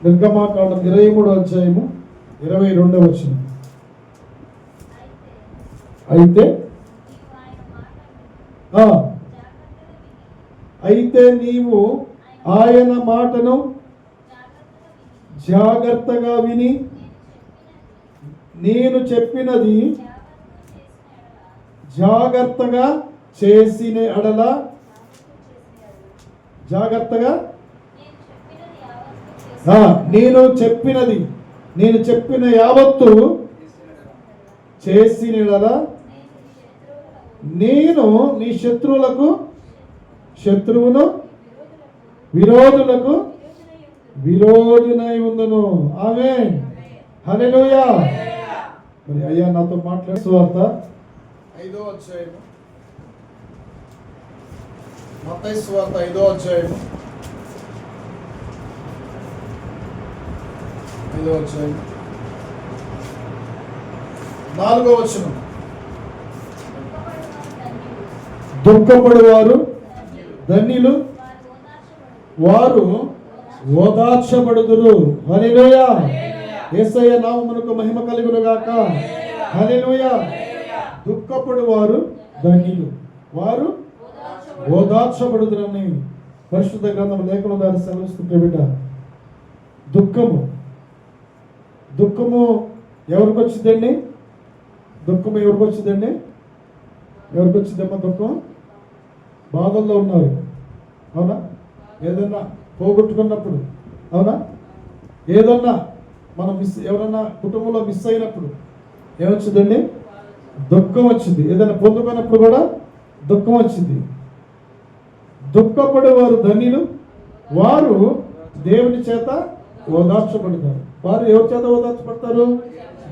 నిర్గమాకాండం 23వ అధ్యాయము 22వ వచనం. అయితే నీవు ఆయన మాటను జాగ్రత్తగా విని నేను చెప్పినది జాగ్రత్తగా చేసిన ఎడల జాగ్రత్తగా నేను చెప్పిన యావత్తు చేసిన ఎడల నేను నీ శత్రువును విరోధులకు విరోధునై ఉందును. ఆమేన్. హల్లెలూయా. మరి అయ్యా నాతో మాట్లాడే సువార్త 5వ అధ్యాయము, మత్తయి సువార్త 5వ అధ్యాయము 4వ వచనం. దుఃఖపడువారు ధన్యులు, వారు ఓదార్చబడుదురు. హల్లెలూయా. యేసయ్య నామమునకు మహిమ కలుగును గాక. హల్లెలూయా. దుఃఖపడువారు ధన్యులు, వారు ఓదార్చబడుదురని పరిశుద్ధ గ్రంథం లేఖనం ద్వారా సెలవిస్తుంది బిడ్డ. దుఃఖము ఎవరికి వచ్చిందండి? ఎవరికి వచ్చిందమ్మా? దుఃఖం బాధల్లో ఉన్నారు, అవునా? ఏదన్నా పోగొట్టుకున్నప్పుడు, అవునా? ఏదన్నా మనం ఎవరన్నా కుటుంబంలో మిస్ అయినప్పుడు ఏమొచ్చిందండి? దుఃఖం వచ్చింది. ఏదైనా పొందుకున్నప్పుడు కూడా దుఃఖం వచ్చింది. దుఃఖపడేవారు ధన్యులు, వారు దేవుని చేత ఓదార్చబడతారు. వారు ఎవరి చేత ఓదార్చబడతారు?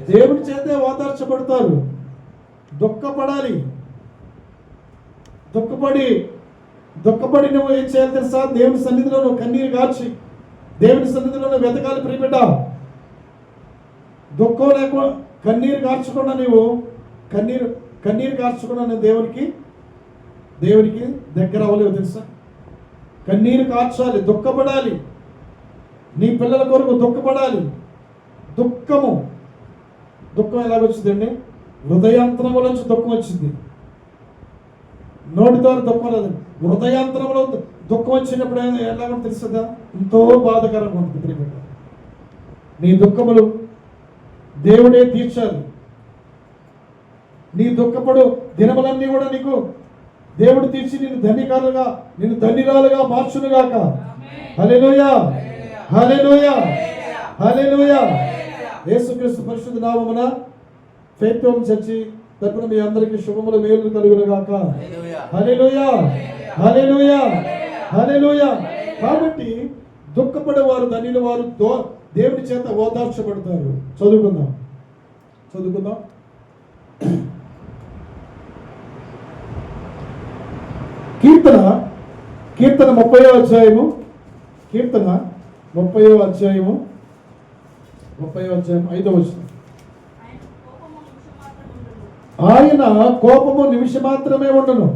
దేవుని చేతే ఓదార్చబడతారు. దుఃఖపడాలి. దుఃఖపడి నువ్వు ఏం చేయాలి తెలుసా? దేవుని సన్నిధిలో నువ్వు కన్నీరు కార్చి దేవుని సన్నిధిలో నువ్వు వెతకాలి ప్రియబిడ్డ. దుఃఖం లేకుండా కన్నీరు కార్చకుండా నువ్వు దేవునికి దగ్గర అవ్వలేవు తెలుసా? కన్నీరు కార్చాలి, దుఃఖపడాలి. నీ పిల్లల కొరకు దుఃఖపడాలి. దుఃఖం ఎలాగొచ్చిందండి? హృదయాంతరముల నుంచి దుఃఖం వచ్చింది. నోటి ద్వారా దుఃఖం లేదు. హృదయాంతరంలో దుఃఖం వచ్చినప్పుడు ఎలాగో తెలుస్తుందా? ఎంతో బాధకరంగా ఉంటుంది. నీ దుఃఖములు దేవుడే తీర్చాలి. నీ దుఃఖపడు దినములన్నీ కూడా నీకు దేవుడు తీర్చి నిన్ను ధన్యురాలుగా మార్చునుగాక. హల్లెలూయా. హల్లెలూయా. హల్లెలూయా. యేసుక్రీస్తు పరిశుద్ధ నామమున ఫెయిత్ హోమ్ చర్చి తరపున మీ అందరికీ శుభములు మేలు కలుగునుగాక. హల్లెలూయా. హల్లెలూయా. హల్లెలూయా. కాబట్టి దుఃఖపడేవారు ధన్యులు, వారు దేవుని చేత ఓదార్చబడతారు. చదువుకుందాం. కీర్తన 30వ అధ్యాయము 5వ వచనం. ఆయన కోపము నిమిషం మాత్రమే ఉండును,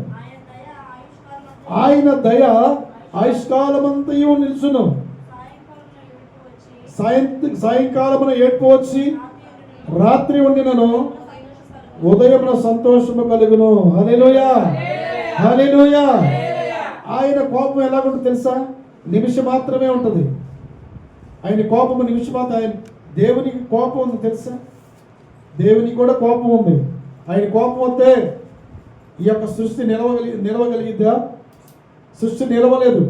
ఆయన దయ ఆయుష్కాలమంతయు నిలుచును. సాయంకాలమున ఏడ్పు వచ్చి రాత్రి ఉండినను ఉదయమున సంతోషము కలుగును. హల్లెలూయా. హల్లెలూయా. ఆయన కోపం ఎలాగుంటుంది తెలుసా? నిమిషం మాత్రమే ఉంటుంది. ఆయన కోపము నిమిషం మాత్రం. దేవునికి కోపం ఉంది తెలుసా? దేవునికి కూడా కోపం ఉంది. ఆయన కోపం వస్తే ఈ యొక్క సృష్టి నిలవగలిగిద్దా? సృష్టి నిలవలేదు.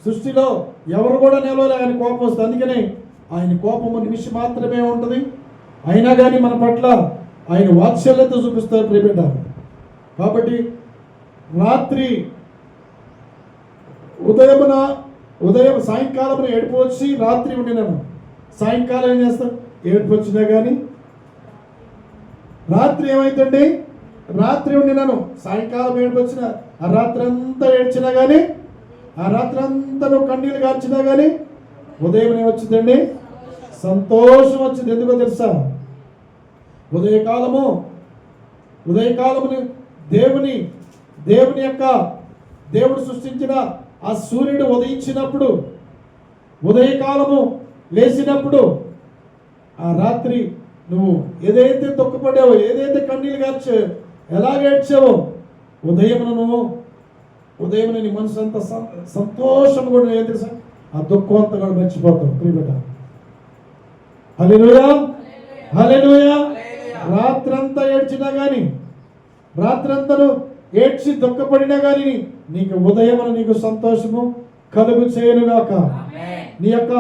సృష్టిలో ఎవరు కూడా నిలవలేదు ఆయన కోపం వస్తుంది. అందుకనే ఆయన కోపము నిమిషం మాత్రమే ఉంటుంది. అయినా కానీ మన పట్ల ఆయన వాత్సల్యత చూపిస్తారు ప్రియబిడ్డ. కాబట్టి రాత్రి సాయంకాలం ఏడుపు వచ్చి రాత్రి ఉండినాను. సాయంకాలం ఏం చేస్తాం? ఏడుపు వచ్చినా కానీ రాత్రి ఏమైందండి? రాత్రి ఉండినాను. సాయంకాలం ఏడుపు వచ్చిన ఆ రాత్రి అంతా ఏడ్చినా కానీ, ఆ రాత్రి అంతా నువ్వు కన్నీళ్ళు కార్చినా కానీ ఉదయం ఏమొచ్చిందండి? సంతోషం వచ్చింది. ఎందుకో తెలుసా? ఉదయకాలముని దేవుడు సృష్టించిన ఆ సూర్యుడు ఉదయించినప్పుడు, ఉదయకాలము లేచినప్పుడు ఆ రాత్రి నువ్వు ఏదైతే దుఃఖపడావో, ఏదైతే కన్నీళ్ళు గార్చావో, ఎలాగేడ్చావో, ఉదయం నీ మనసు అంత సంతోషం కూడా ఏం తెలుసా, ఆ దుఃఖం అంతా కూడా మర్చిపోతావు ప్రియబిడ్డ. హల్లెలూయా, హల్లెలూయా. రాత్రంతా ఏడ్చినా కానీ, రాత్రంతా ఏడ్చి దుఃఖపడినా కానీ నీకు ఉదయం నీకు సంతోషము కలుగు చేయనుగాక. నీ యొక్క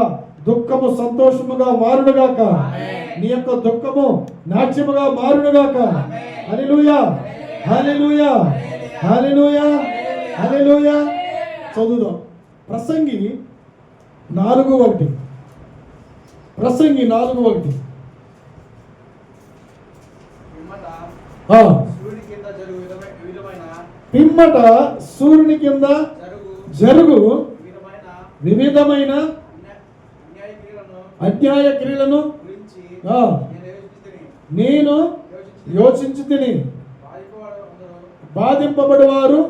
దుఃఖము సంతోషముగా మారునుగాక. నీ యొక్క దుఃఖము నాట్యముగా మారునుగాక. హల్లెలూయా, హల్లెలూయా, హల్లెలూయా, హల్లెలూయా. చదువుదాం ప్రసంగి 4:1. ప్రసంగి 4:1. పిమ్మట సూర్యుని కింద జరుగు వివిధమైన అన్యాయ క్రియలను నేను యోచించుతిని. బాధింపబడివారు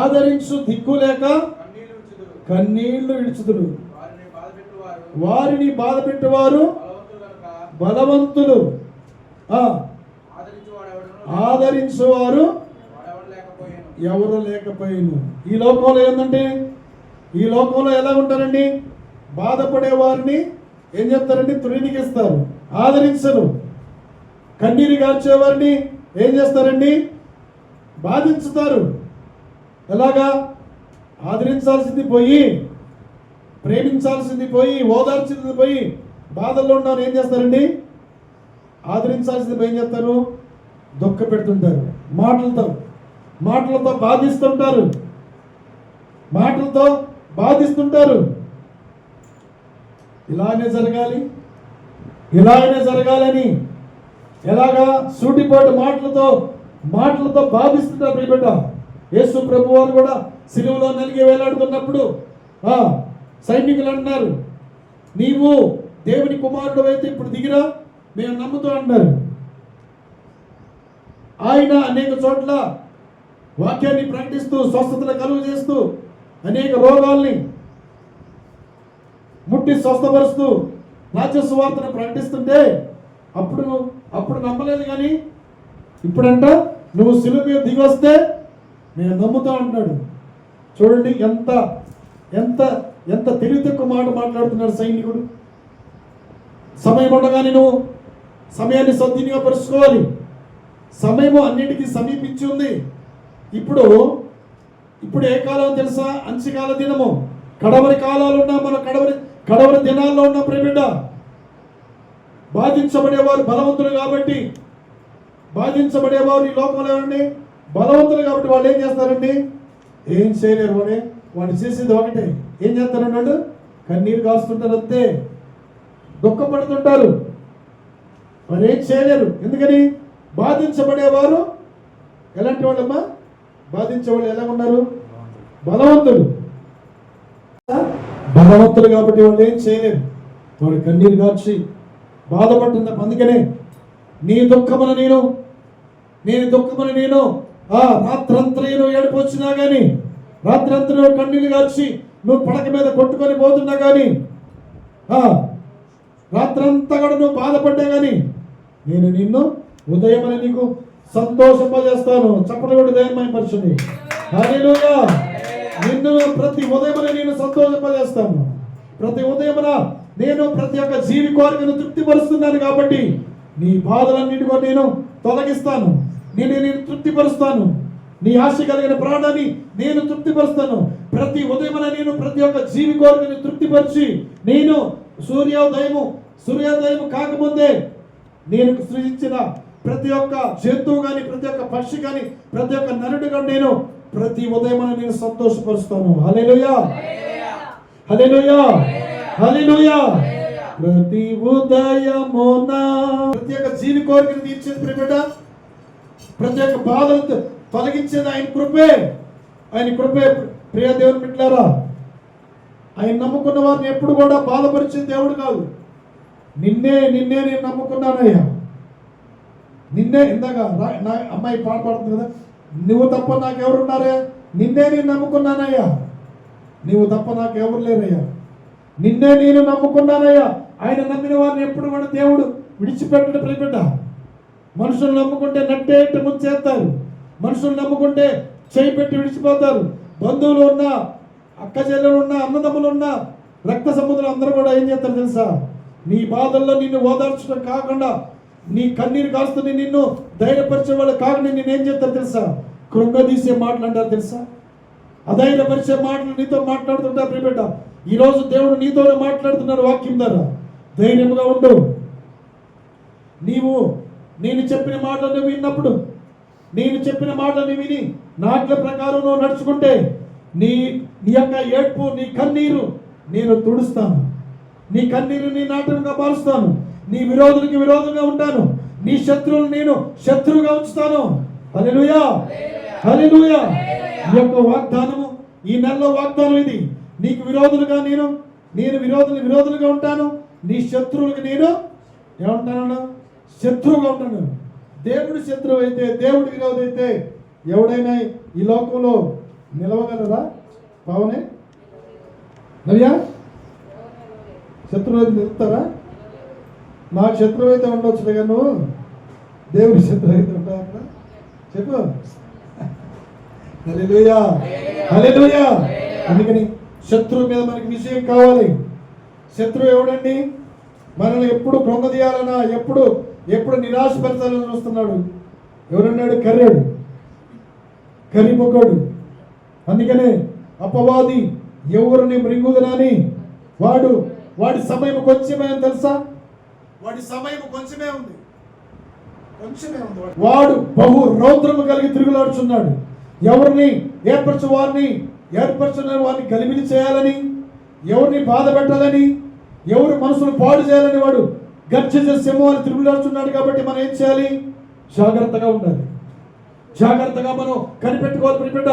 ఆదరించు దిక్కు లేక కన్నీళ్లు విడుచుదురు. వారిని బాధ పెట్టువారు బలవంతులు, ఆదరించువారు ఎవరు లేకపోయిను. ఈ లోకంలో ఏంటంటే, ఈ లోకంలో ఎలా ఉంటారండి, బాధపడే వారిని ఏం చేస్తారండి, తృణీకరిస్తారు, ఆదరించరు. కన్నీరు గార్చేవారిని ఏం చేస్తారండి, బాధించుతారు. ఎలాగా, ఆదరించాల్సింది పోయి, ప్రేమించాల్సింది పోయి, ఓదార్చింది పోయి, బాధల్లో ఉన్న ఏం చేస్తారండి, ఆదరించాల్సింది పోయి ఏం చేస్తారు, దుఃఖ పెడుతుంటారు. మాటలతో బాధిస్తుంటారు, మాటలతో బాధిస్తుంటారు. ఇలానే జరగాలని ఎలాగా సూటిపోటు మాటలతో బాధిస్తుంటారు. ప్రియబిడ్డ, యేసు ప్రభు వారు కూడా సిలువలో నలిగి వేలాడుతున్నప్పుడు సైనికులు అన్నారు, నీవు దేవుని కుమారుడు అయితే ఇప్పుడు దిగిరా, మేము నమ్ముతూ అన్నారు. ఆయన అనేక చోట్ల వాక్యాన్ని ప్రకటిస్తూ, స్వస్థతలు కలుగు చేస్తూ, అనేక రోగాల్ని ముట్టి స్వస్థపరుస్తూ రాజ్య సువార్తను ప్రకటిస్తుంటే అప్పుడు నమ్మలేదు. కానీ ఇప్పుడంట నువ్వు సిలువ మీద దిగి వస్తే నేను నమ్ముతా అంటున్నాడు. చూడండి ఎంత ఎంత ఎంత తెలివి తక్కువ మాట మాట్లాడుతున్నాడు సైనికుడు. సమయం ఉండగానే నువ్వు సమయాన్ని సద్వినియోగపరుచుకోవాలి. సమయము అన్నిటికీ సమీపించి ఉంది. ఇప్పుడు ఏ కాలం తెలుసా, అంత్యకాల దినము, కడవరి కాలాలు ఉన్నా, మన కడవరి దినాల్లో ఉన్న ప్రియబిడ్డ. బాధించబడేవారు బలవంతులు కాబట్టి, బాధించబడేవారు ఈ లోకంలో ఏమండి, బలవంతులు కాబట్టి వాళ్ళు ఏం చేస్తారండి, ఏం చేయలేరు. వాడు చేసేది ఒకటే, ఏం చేస్తారన్నాడు, కన్నీరు కాస్తుంటారు, అంతే, దుఃఖపడుతుంటారు. వారు ఏం చేయలేరు. ఎందుకని, బాధించబడేవారు ఎలాంటి వాళ్ళమ్మా, బాధించేవాళ్ళు ఎలా ఉన్నారు, బలవంతులు కాబట్టి వాళ్ళు ఏం చేయలేరు. వాడు కన్నీరు కార్చి బాధపడుతున్న. అందుకనే నీ దుఃఖమును నేను రాత్రంతా ఏడుపు వచ్చినా కానీ, రాత్రంతా కన్నీళ్ళు కార్చి నువ్వు పడక మీద కొట్టుకొని పోతున్నా కానీ, రాత్రంతా కూడా నువ్వు బాధపడ్డా కానీ, నేను నిన్ను ఉదయం నీకు సంతోషింపజేస్తాను. చప్పట్లు కూడా దయమయపరచుని. హల్లెలూయా. నిన్ను ప్రతి ఉదయమున నేను సంతోషింపజేస్తాను. ప్రతి ఉదయమున నేను ప్రతి ఒక్క జీవి కోరికను తృప్తిపరుస్తున్నాను కాబట్టి నీ బాధలన్నిటి కూడా నేను తొలగిస్తాను. నేను తృప్తిపరుస్తాను. నీ ఆశ కలిగిన ప్రాణాన్ని నేను తృప్తిపరుస్తాను. ప్రతి ఉదయమున నేను ప్రతి ఒక్క జీవి కోరికను తృప్తిపరిచి, నేను సూర్యోదయము కాకముందే నేను సృజించిన ప్రతి ఒక్క జంతువు కానీ, ప్రతి ఒక్క పక్షి కానీ, ప్రతి ఒక్క నరుడు కానీ నేను ప్రతి ఉదయమున నేను సంతోషపరుస్తాను. హల్లెలూయా, హల్లెలూయా, హల్లెలూయా. ప్రతి ఉదయమున ప్రతి ఒక్క జీవి కోరికను తీర్చేది ప్రియబిడ్డ, ప్రతి ఒక్క బాధలు తొలగించేది ఆయన కృపే. ప్రియ దేవుని బిడ్డలారా, ఆయన నమ్ముకున్న వారిని ఎప్పుడు కూడా బాధపరిచే దేవుడు కాదు. నిన్నే నేను నమ్ముకున్నానయ్యా, నిన్నే. ఇందాక నా అమ్మాయి పాడుతుంది కదా, నువ్వు తప్ప నాకెవరున్నారే, నిన్నే నేను నమ్ముకున్నానయ్యా, నువ్వు తప్ప నాకెవరు లేరయ్యా. నిన్నే నేను నమ్ముకున్నానయ్యా. ఆయన నమ్మిన వారిని ఎప్పుడు కూడా దేవుడు విడిచిపెట్టడు ప్రియబిడ్డ. మనుషులు నమ్ముకుంటే నట్టేట ముంచేస్తారు, మనుషులు నమ్ముకుంటే చేయి పెట్టి విడిచిపోతారు. బంధువులు ఉన్నా, అక్క చెల్లెలు ఉన్నా, అన్నదమ్ములు ఉన్నా, రక్త సముద్రం అందరూ కూడా ఏం చేస్తారు తెలుసా? నీ బాధల్లో నిన్ను ఓదార్చడం కాకుండా, నీ కన్నీరు కాస్తుంది నిన్ను ధైర్యపరిచే వాళ్ళు కాకుండా నేనేం చేస్తారు తెలుసా? కృంగదీసే మాటలు అంటారు తెలుసా? అధైర్యపరిచే మాటలు నీతో మాట్లాడుతుంటారు ప్రియబిడ్డ. ఈరోజు దేవుడు నీతోనే మాట్లాడుతున్నారు వాక్యం ద్వారా. ధైర్యంగా ఉండు. నేను చెప్పిన మాటలు నువ్వు విన్నప్పుడు, నేను చెప్పిన మాటలు విని నాట్ల ప్రకారం నువ్వు నడుచుకుంటే నీ యొక్క ఏడ్పు, నీ కన్నీరు నేను తుడుస్తాను. నీ కన్నీరు నీ నాటకంగా మారుస్తాను. నీ విరోధులకి విరోధంగా ఉంటాను. నీ శత్రువులు నేను శత్రువుగా ఉంచుతాను. హల్లెలూయా, హల్లెలూయా. ఈ యొక్క వాగ్దానము, ఈ నెలలో వాగ్దానం ఇది. నీకు విరోధులుగా నేను విరోధులుగా ఉంటాను. నీ శత్రువులకి నేను ఏమంటాను? శత్రువుగా ఉంటాను. దేవుడి శత్రువు అయితే, దేవుడి విరోధి అయితే ఎవడైనా ఈ లోకంలో నిలవగలరా? పావనే నవ్యా, శత్రువు అయితే నిలుస్తారా? నాకు శత్రువు అయితే ఉండొచ్చు కదా, నువ్వు దేవుడి శత్రువు అయితే ఉంటావు అక్కడ? చెప్పు. హల్లెలూయా, హల్లెలూయా. అందుకని శత్రువు మీద మనకి విజయం కావాలి. శత్రువు ఎవడండి? మనల్ని ఎప్పుడు కృంగదీయాలన్నా, ఎప్పుడు నిరాశపరచాలని చూస్తున్నాడు. ఎవరన్నాడు? కర్రిపొక్కడు. అందుకనే అపవాది ఎవరిని మృంగుదనని వాడి సమయం కొంచెమే తెలుసా? వాడి సమయం కొంచెమే ఉంది. వాడు బహు రౌద్రము కలిగి తిరుగులాడుచున్నాడు. ఎవరిని ఏర్పరచిన వారిని గలిబిలి చేయాలని, ఎవరిని బాధ పెట్టాలని, ఎవరి మనసును పాడు చేయాలని వాడు గర్జించే సింహాన్ని తిరుగులాడుచున్నాడు. కాబట్టి మనం ఏం చేయాలి? జాగ్రత్తగా ఉండాలి. జాగ్రత్తగా మనం కనిపెట్టుకోవాలి ప్రియబిడ్డ.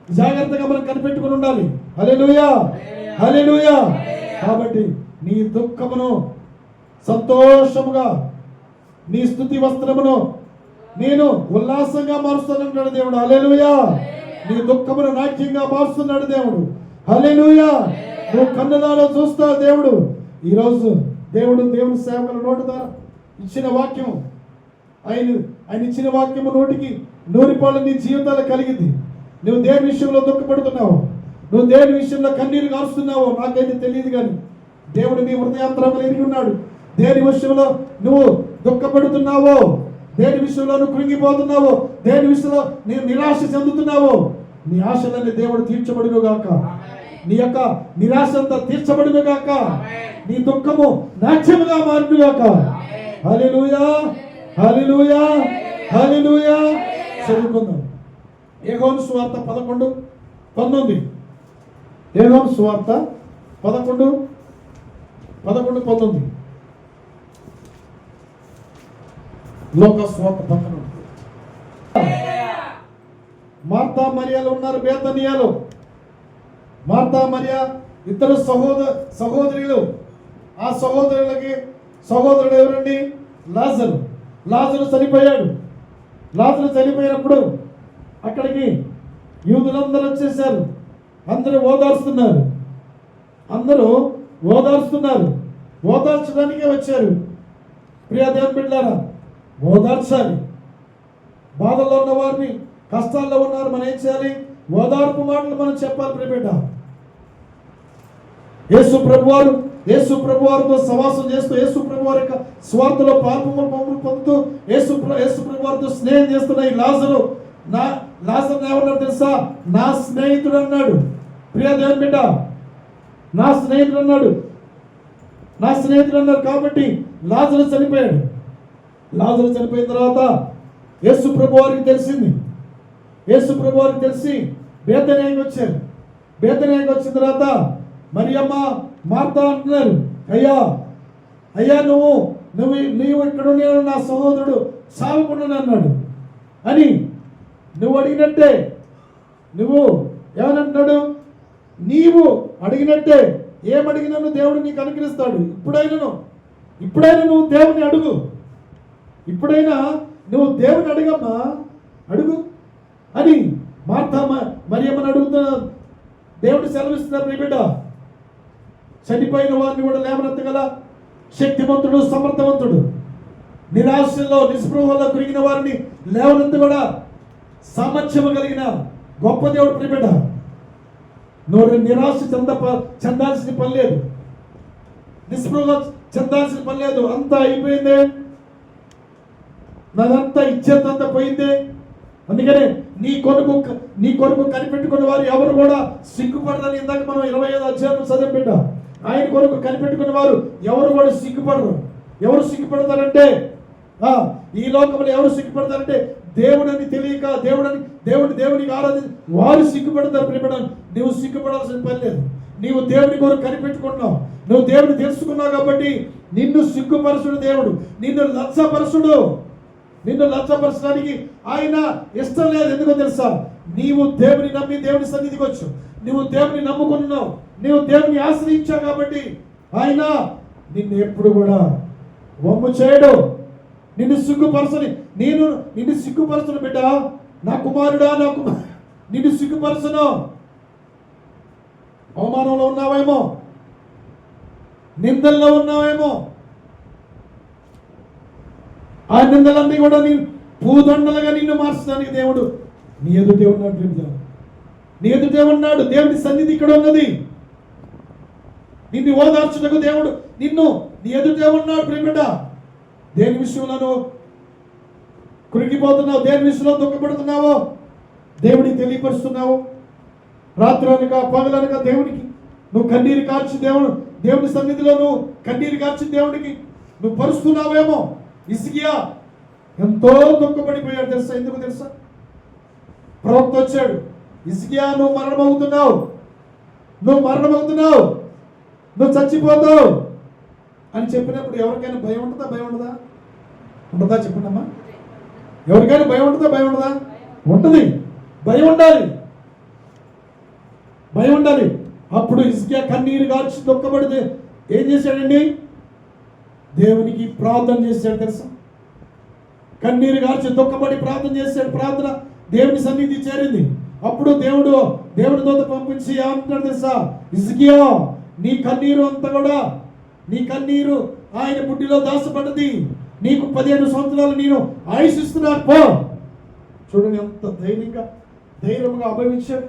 జాగ్రత్తగా మనం కనిపెట్టుకుని ఉండాలి. హల్లెలూయా, హల్లెలూయా. కాబట్టి నీ దుఃఖమును సంతోషముగా, నీ స్తుతి వస్త్రమును నేను ఉల్లాసంగా మారుస్తానంటాడు దేవుడు. హల్లెలూయా. నీ దుఃఖమును నాట్యంగా మారుస్తున్నాడు దేవుడు. హల్లెలూయా. నువ్వు కన్నులారా చూస్తావు దేవుడు. ఈరోజు దేవుని సేవకుల నోటి ద్వారా ఇచ్చిన వాక్యం, ఆయన ఇచ్చిన వాక్యము నోటికి 100 పాలు నీ జీవితాలు కలిగింది. నువ్వు దేని విషయంలో దుఃఖపడుతున్నావు, నువ్వు దేని విషయంలో కన్నీరు కారుస్తున్నావో నాకైతే తెలియదు, కానీ దేవుడు నీ హృదయాంతరంలో ఎరిగి ఉన్నాడు. దేని విషయంలో నువ్వు దుఃఖపడుతున్నావో, దేని విషయంలో నువ్వు కృంగిపోతున్నావో, దేని విషయంలో నేను నిరాశ చెందుతున్నావో, నీ ఆశలన్నీ దేవుడు తీర్చబడును గాక. నీ యొక్క నిరాశ అంతా తీర్చబడును గాక. నీ దుఃఖము నాట్యముగా మారును గాక. హల్లెలూయా, హల్లెలూయా, హల్లెలూయా. చదువుకుందాం. యోహాను సువార్త 11:19. యోహాను సువార్త 11:19. లోకా సువార్త 11. మార్తా మరియాలు ఉన్నారు బేతనియాలో. మార్తా మరియా ఇద్దరు సహోదరులు. ఆ సహోదరుడు ఎవరండి? లాజరు చనిపోయాడు. లాజరు చనిపోయినప్పుడు అక్కడికి యూదులందరూ వచ్చేసారు. అందరూ ఓదార్చడానికే వచ్చారు. ప్రియ దేవుని బిడ్డలారా, ఓదార్చాలి. బాధల్లో ఉన్న వారిని, కష్టాల్లో ఉన్నారు, మనం ఏం చేయాలి? ఓదార్పు మాటలు మనం చెప్పాలి. ప్రియబిడ్డ, యేసు ప్రభువారితో సవాసం చేస్తూ, యేసు ప్రభువారి యొక్క స్వార్థలో పాల్పొంగులు పొందుతూ, యేసు ప్రభువారితో స్నేహం చేస్తున్న ఈ లాజరు ఏమన్నాడు తెలుసా? నా స్నేహితుడు అన్నాడు. ప్రియ దేవుని బిడ్డ, నా స్నేహితుడు అన్నాడు. కాబట్టి లాజరు చనిపోయాడు. లాజరు చనిపోయిన తర్వాత యేసు ప్రభువారికి తెలిసింది. యేసు ప్రభువారికి తెలిసి బేతనియాకి వచ్చారు. బేతనియాకి వచ్చిన తర్వాత మరియమ్మ, మార్తా అంటున్నారు, అయ్యా నువ్వు ఇక్కడ ఉన్నావు, నా సహోదరుడు సావకుండా అన్నాడు అని నువ్వు అడిగినట్టే. నువ్వు ఏమనంటున్నాడు? నీవు అడిగినట్టే ఏమడిగినా దేవుడు నీకు అనుగ్రహిస్తాడు. ఇప్పుడైనా నువ్వు దేవుని అడుగు. ఇప్పుడైనా నువ్వు దేవుని అడుగమ్మా, అడుగు అని మార్తా మరియమ్మని అడుగుతున్నా. దేవుడు సెలవిస్తున్నారు. నీ బిడ్డ చనిపోయిన వారిని కూడా లేవనెత్తగల శక్తివంతుడు, సమర్థవంతుడు. నిరాశలో నిస్పృహలో కురిగిన వారిని లేవనెత్త కూడా సామర్థ్యము కలిగిన గొప్ప దేవుడు ప్రియబిడ్డ. నువ్వు నిరాశ చెందాల్సిన పని లేదు, నిస్పృహ చెందాల్సిన పని లేదు. అంతా అయిపోయిందే, నాదంతా ఇచ్చేదంతా పోయిందే. అందుకనే నీ కొరకు కనిపెట్టుకున్న వారు ఎవరు కూడా సిగ్గుపడరని ఇందాక మనం 25వ అధ్యాయం చదివిపెట్ట. ఆయన కొరకు కనిపెట్టుకున్న వారు ఎవరు కూడా సిగ్గుపడరు. ఎవరు సిగ్గుపడతారంటే ఈ లోకంలో ఎవరు సిగ్గుపడతారంటే దేవుడని తెలియక దేవునికి ఆరాధన వారు సిగ్గుపడతారు. ప్రియపడాలి, నువ్వు సిగ్గుపడాల్సిన పని లేదు. నీవు దేవుని కొరకు కనిపెట్టుకున్నావు, నువ్వు దేవుని తెలుసుకున్నావు కాబట్టి నిన్ను సిగ్గుపరచుడు దేవుడు, నిన్ను లజ్జపరచడానికి ఆయన ఇష్టం లేదు. ఎందుకో తెలుసా? నీవు దేవుని నమ్మి దేవుని సన్నిధికి వచ్చు, నువ్వు దేవుని నమ్ముకున్నావు, నీవు దేవుని ఆశ్రయించావు కాబట్టి ఆయన నిన్ను ఎప్పుడు కూడా వమ్ము చేయడు. నిన్ను సిగ్గుపరచను బిడ్డ. నా కుమారుడా, నిన్ను సిగ్గుపరచను. అవమానంలో ఉన్నావేమో, నిందల్లో ఉన్నావేమో, ఆ నిందలన్నీ కూడా నీ పూదండలుగా నిన్ను మార్చడానికి దేవుడు నీ ఎదుటే ఉన్నాడు. నీ ఎదుటే ఉన్నాడు. దేవుని సన్నిధి ఇక్కడ ఉన్నది. నిన్ను ఓదార్చుటకు దేవుడు నీ ఎదుటే ఉన్నాడు. ప్రియబిడ్డ, దేని విషయంలో కురిగిపోతున్నావు, దేని విషయంలో దుఃఖపడుతున్నావో దేవుడికి తెలియపరుస్తున్నావు. రాత్రి అనక పగలనక దేవునికి నువ్వు కన్నీరు కార్చి దేవుని సన్నిధిలో నువ్వు కన్నీరు కార్చి దేవుడికి నువ్వు పరుస్తున్నావేమో. హిజ్కియా ఎంతో దుఃఖపడిపోయాడు తెలుసా? ఎందుకు తెలుసా? ప్రవక్త వచ్చాడు, హిజ్కియా నువ్వు మరణమవుతున్నావు, నువ్వు చచ్చిపోతావు అని చెప్పినప్పుడు ఎవరికైనా భయం ఉంటుందా? ఉండదా? చెప్పండమ్మా. ఎవరికైనా భయం ఉంటుందా? ఉంటుంది. భయం ఉండాలి. అప్పుడు హిజ్కియా కన్నీరు గార్చి దుఃఖపడితే ఏం చేశాడండి? దేవునికి ప్రార్థన చేశాడు తెలుసా? కన్నీరు గార్చి దుఃఖపడి ప్రార్థన చేశాడు. ప్రార్థన దేవుని సన్నిధి చేరింది. అప్పుడు దేవుడి దూత పంపించి ఏమంటున్నాడు తెలుసా? హిజ్కియా, నీ కన్నీరు అంతా కూడా, నీ కన్నీరు ఆయన బుడ్డిలో దాచబడ్డది. నీకు 15 సంవత్సరాలు నేను ఆయుషిస్తున్నాను పో. చూడండి ఎంత ధైర్యంగా అభవించాడు.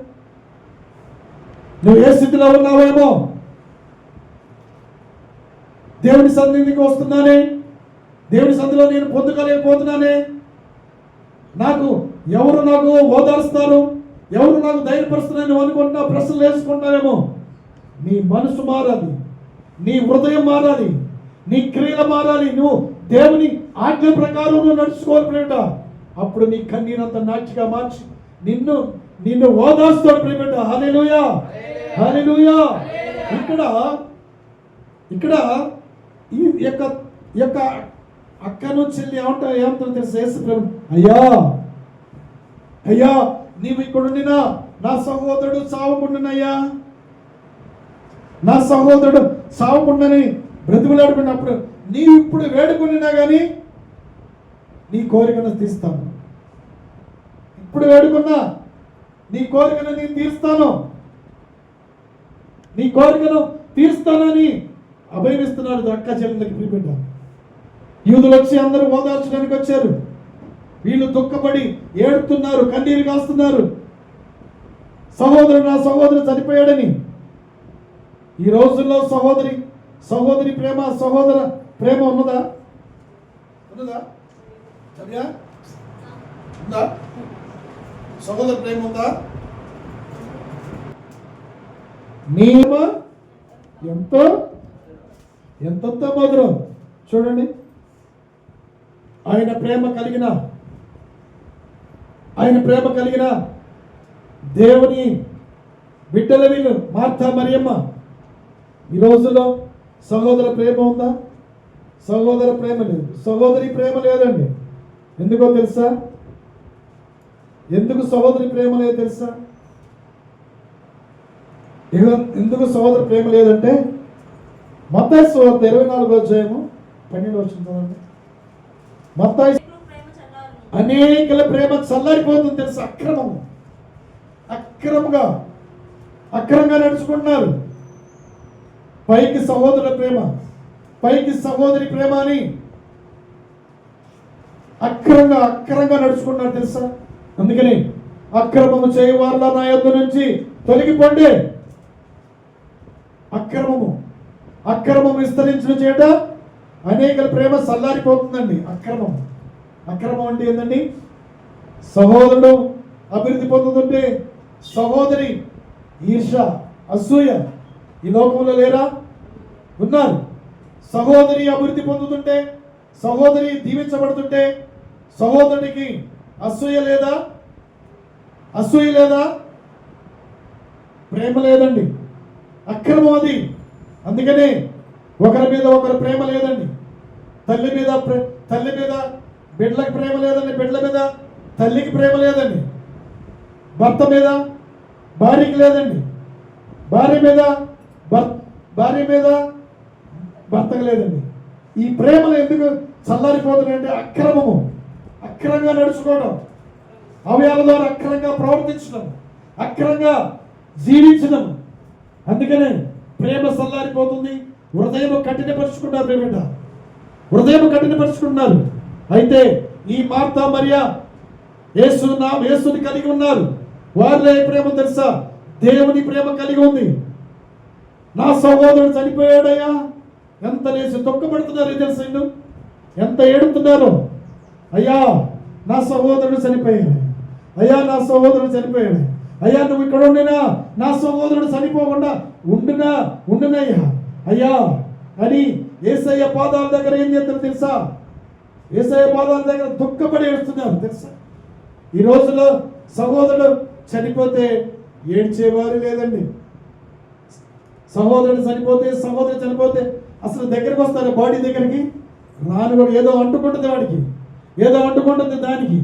నువ్వు ఏ స్థితిలో ఉన్నావేమో, దేవుని సన్నిధికి వస్తున్నానే, దేవుని సన్నిధిలో నేను పొందుకోలేకపోతున్నానే, ఎవరు నాకు ఓదార్స్తారు, ఎవరు నాకు ధైర్యపరుస్తున్నారని అనుకుంటున్నా ప్రశ్నలు వేసుకుంటావేమో. నీ మనసు మారాలి, నీ హృదయం మారాలి, నీ క్రియలు మారాలి. నువ్వు దేవుని ఆజ్ఞ ప్రకారం నువ్వు నడుచుకోవాలి. అప్పుడు నీ కన్నీరంతా నాట్యగా మార్చి నిన్ను ఓదార్స్తాడు ప్రియబిడ్డ. హల్లెలూయా, హల్లెలూయా. ఇక్కడ ఈ యొక్క అక్కను చెల్లి ఏమంటారు తెలుసు? యేసు ప్రభు, అయ్యా నీవు ఇక్కడుండినా నా సహోదరుడు సావకుండానయ్యా, నా సహోదరుడు సావకుండాని బ్రతుకులాడుకున్నప్పుడు నీవు ఇప్పుడు వేడుకున్నా కానీ నీ కోరికను తీస్తాను. ఇప్పుడు వేడుకున్నా నీ కోరికను నేను తీరుస్తాను, నీ కోరికను తీరుస్తానని అభయమిస్తున్నాడు అక్క చెల్లెలకి. ప్రియబిడ్డ, యూదులు వచ్చి అందరూ ఓదార్చడానికి వచ్చారు. వీళ్ళు దుఃఖపడి ఏడుతున్నారు, కన్నీరు కాస్తున్నారు. నా సహోదరు చనిపోయాడని. ఈ రోజుల్లో సహోదరి ప్రేమ, సహోదర ప్రేమ ఉన్నదా? సహోదర ప్రేమ ఉందా? నీ ఎంతో మధురం. చూడండి, ఆయన ప్రేమ కలిగిన దేవుని బిడ్డల వీళ్ళు మార్తా మరియమ్మ. ఈ రోజుల్లో సహోదర ప్రేమ ఉందా? సహోదర ప్రేమ లేదు, సహోదరి ప్రేమ లేదండి. ఎందుకో తెలుసా? ఎందుకు సహోదరి ప్రేమ లేదు తెలుసా? ఎందుకు సహోదర ప్రేమ లేదంటే మత్తయి సువార్త 24వ అధ్యాయము 12వ వచనం. మత్తయి అనేకల ప్రేమ చల్లారిపోతుంది తెలుసా? అక్రమంగా నడుచుకుంటున్నారు. పైకి సహోదర ప్రేమ, పైకి సహోదరి ప్రేమ అని అక్రంగా నడుచుకున్నారు తెలుసా? అందుకని అక్రమము చేయ వాళ్ళ నా యొద్ద నుంచి తొలగిపోండి. అక్రమము విస్తరించిన చేట అనేకల ప్రేమ సల్లారిపోతుందండి. అక్రమం అంటే ఏంటండి? సహోదరుడు అభివృద్ధి పొందుతుంటే సహోదరి ఈర్ష, అసూయ ఈ లోకంలో లేరా? ఉన్నారు. సహోదరి అభివృద్ధి పొందుతుంటే, సహోదరి దీవించబడుతుంటే సహోదరుడికి అసూయ లేదా? ప్రేమ లేదండి. అక్రమం అది. అందుకనే ఒకరి మీద ఒకరు ప్రేమ లేదండి. తల్లి మీద బిడ్డలకు ప్రేమ లేదండి. బిడ్డల మీద తల్లికి ప్రేమ లేదండి. భర్త మీద భార్యకి లేదండి. భార్య మీద భర్తకు లేదండి. ఈ ప్రేమలు ఎందుకు చల్లారిపోతున్నాయంటే అక్రమంగా నడుచుకోవడం, అవయాల ద్వారా అక్రమంగా ప్రవర్తించడం, అక్రమంగా జీవించడం. అందుకనే ప్రేమ చల్లారిపోతుంది. హృదయం కఠినపరుచుకున్నారు. అయితే ఈ మార్తా మరియా యేసుని కలిగి ఉన్నారు. వారిలో ఏ ప్రేమ తెలుసా? దేవుని ప్రేమ కలిగి ఉంది. నా సహోదరుడు చనిపోయాడయ్యా, ఎంత లేచి దుఃఖపడుతున్నారు తెలుసా? ఎంత ఏడుతున్నారు. అయ్యా నా సహోదరుడు చనిపోయాడు, అయ్యా నువ్వు ఇక్కడ ఉండినా నా సహోదరుడు చనిపోకుండా ఉండునయ్యా అయ్యా అని యేసయ్య పాదాల దగ్గర ఏం చేస్తారు తెలుసా? యేసయ్య పాదాల దగ్గర దుఃఖపడి ఏడుస్తున్నారు తెలుసా? ఈ రోజులో సహోదరుడు చనిపోతే ఏడ్చేవారు లేదండి. సహోదరుడు చనిపోతే అసలు దగ్గరికి వస్తారు, బాడీ దగ్గరికి రాను కూడా ఏదో అంటుకుంటుంది వాడికి, ఏదో అంటుకుంటుంది దానికి.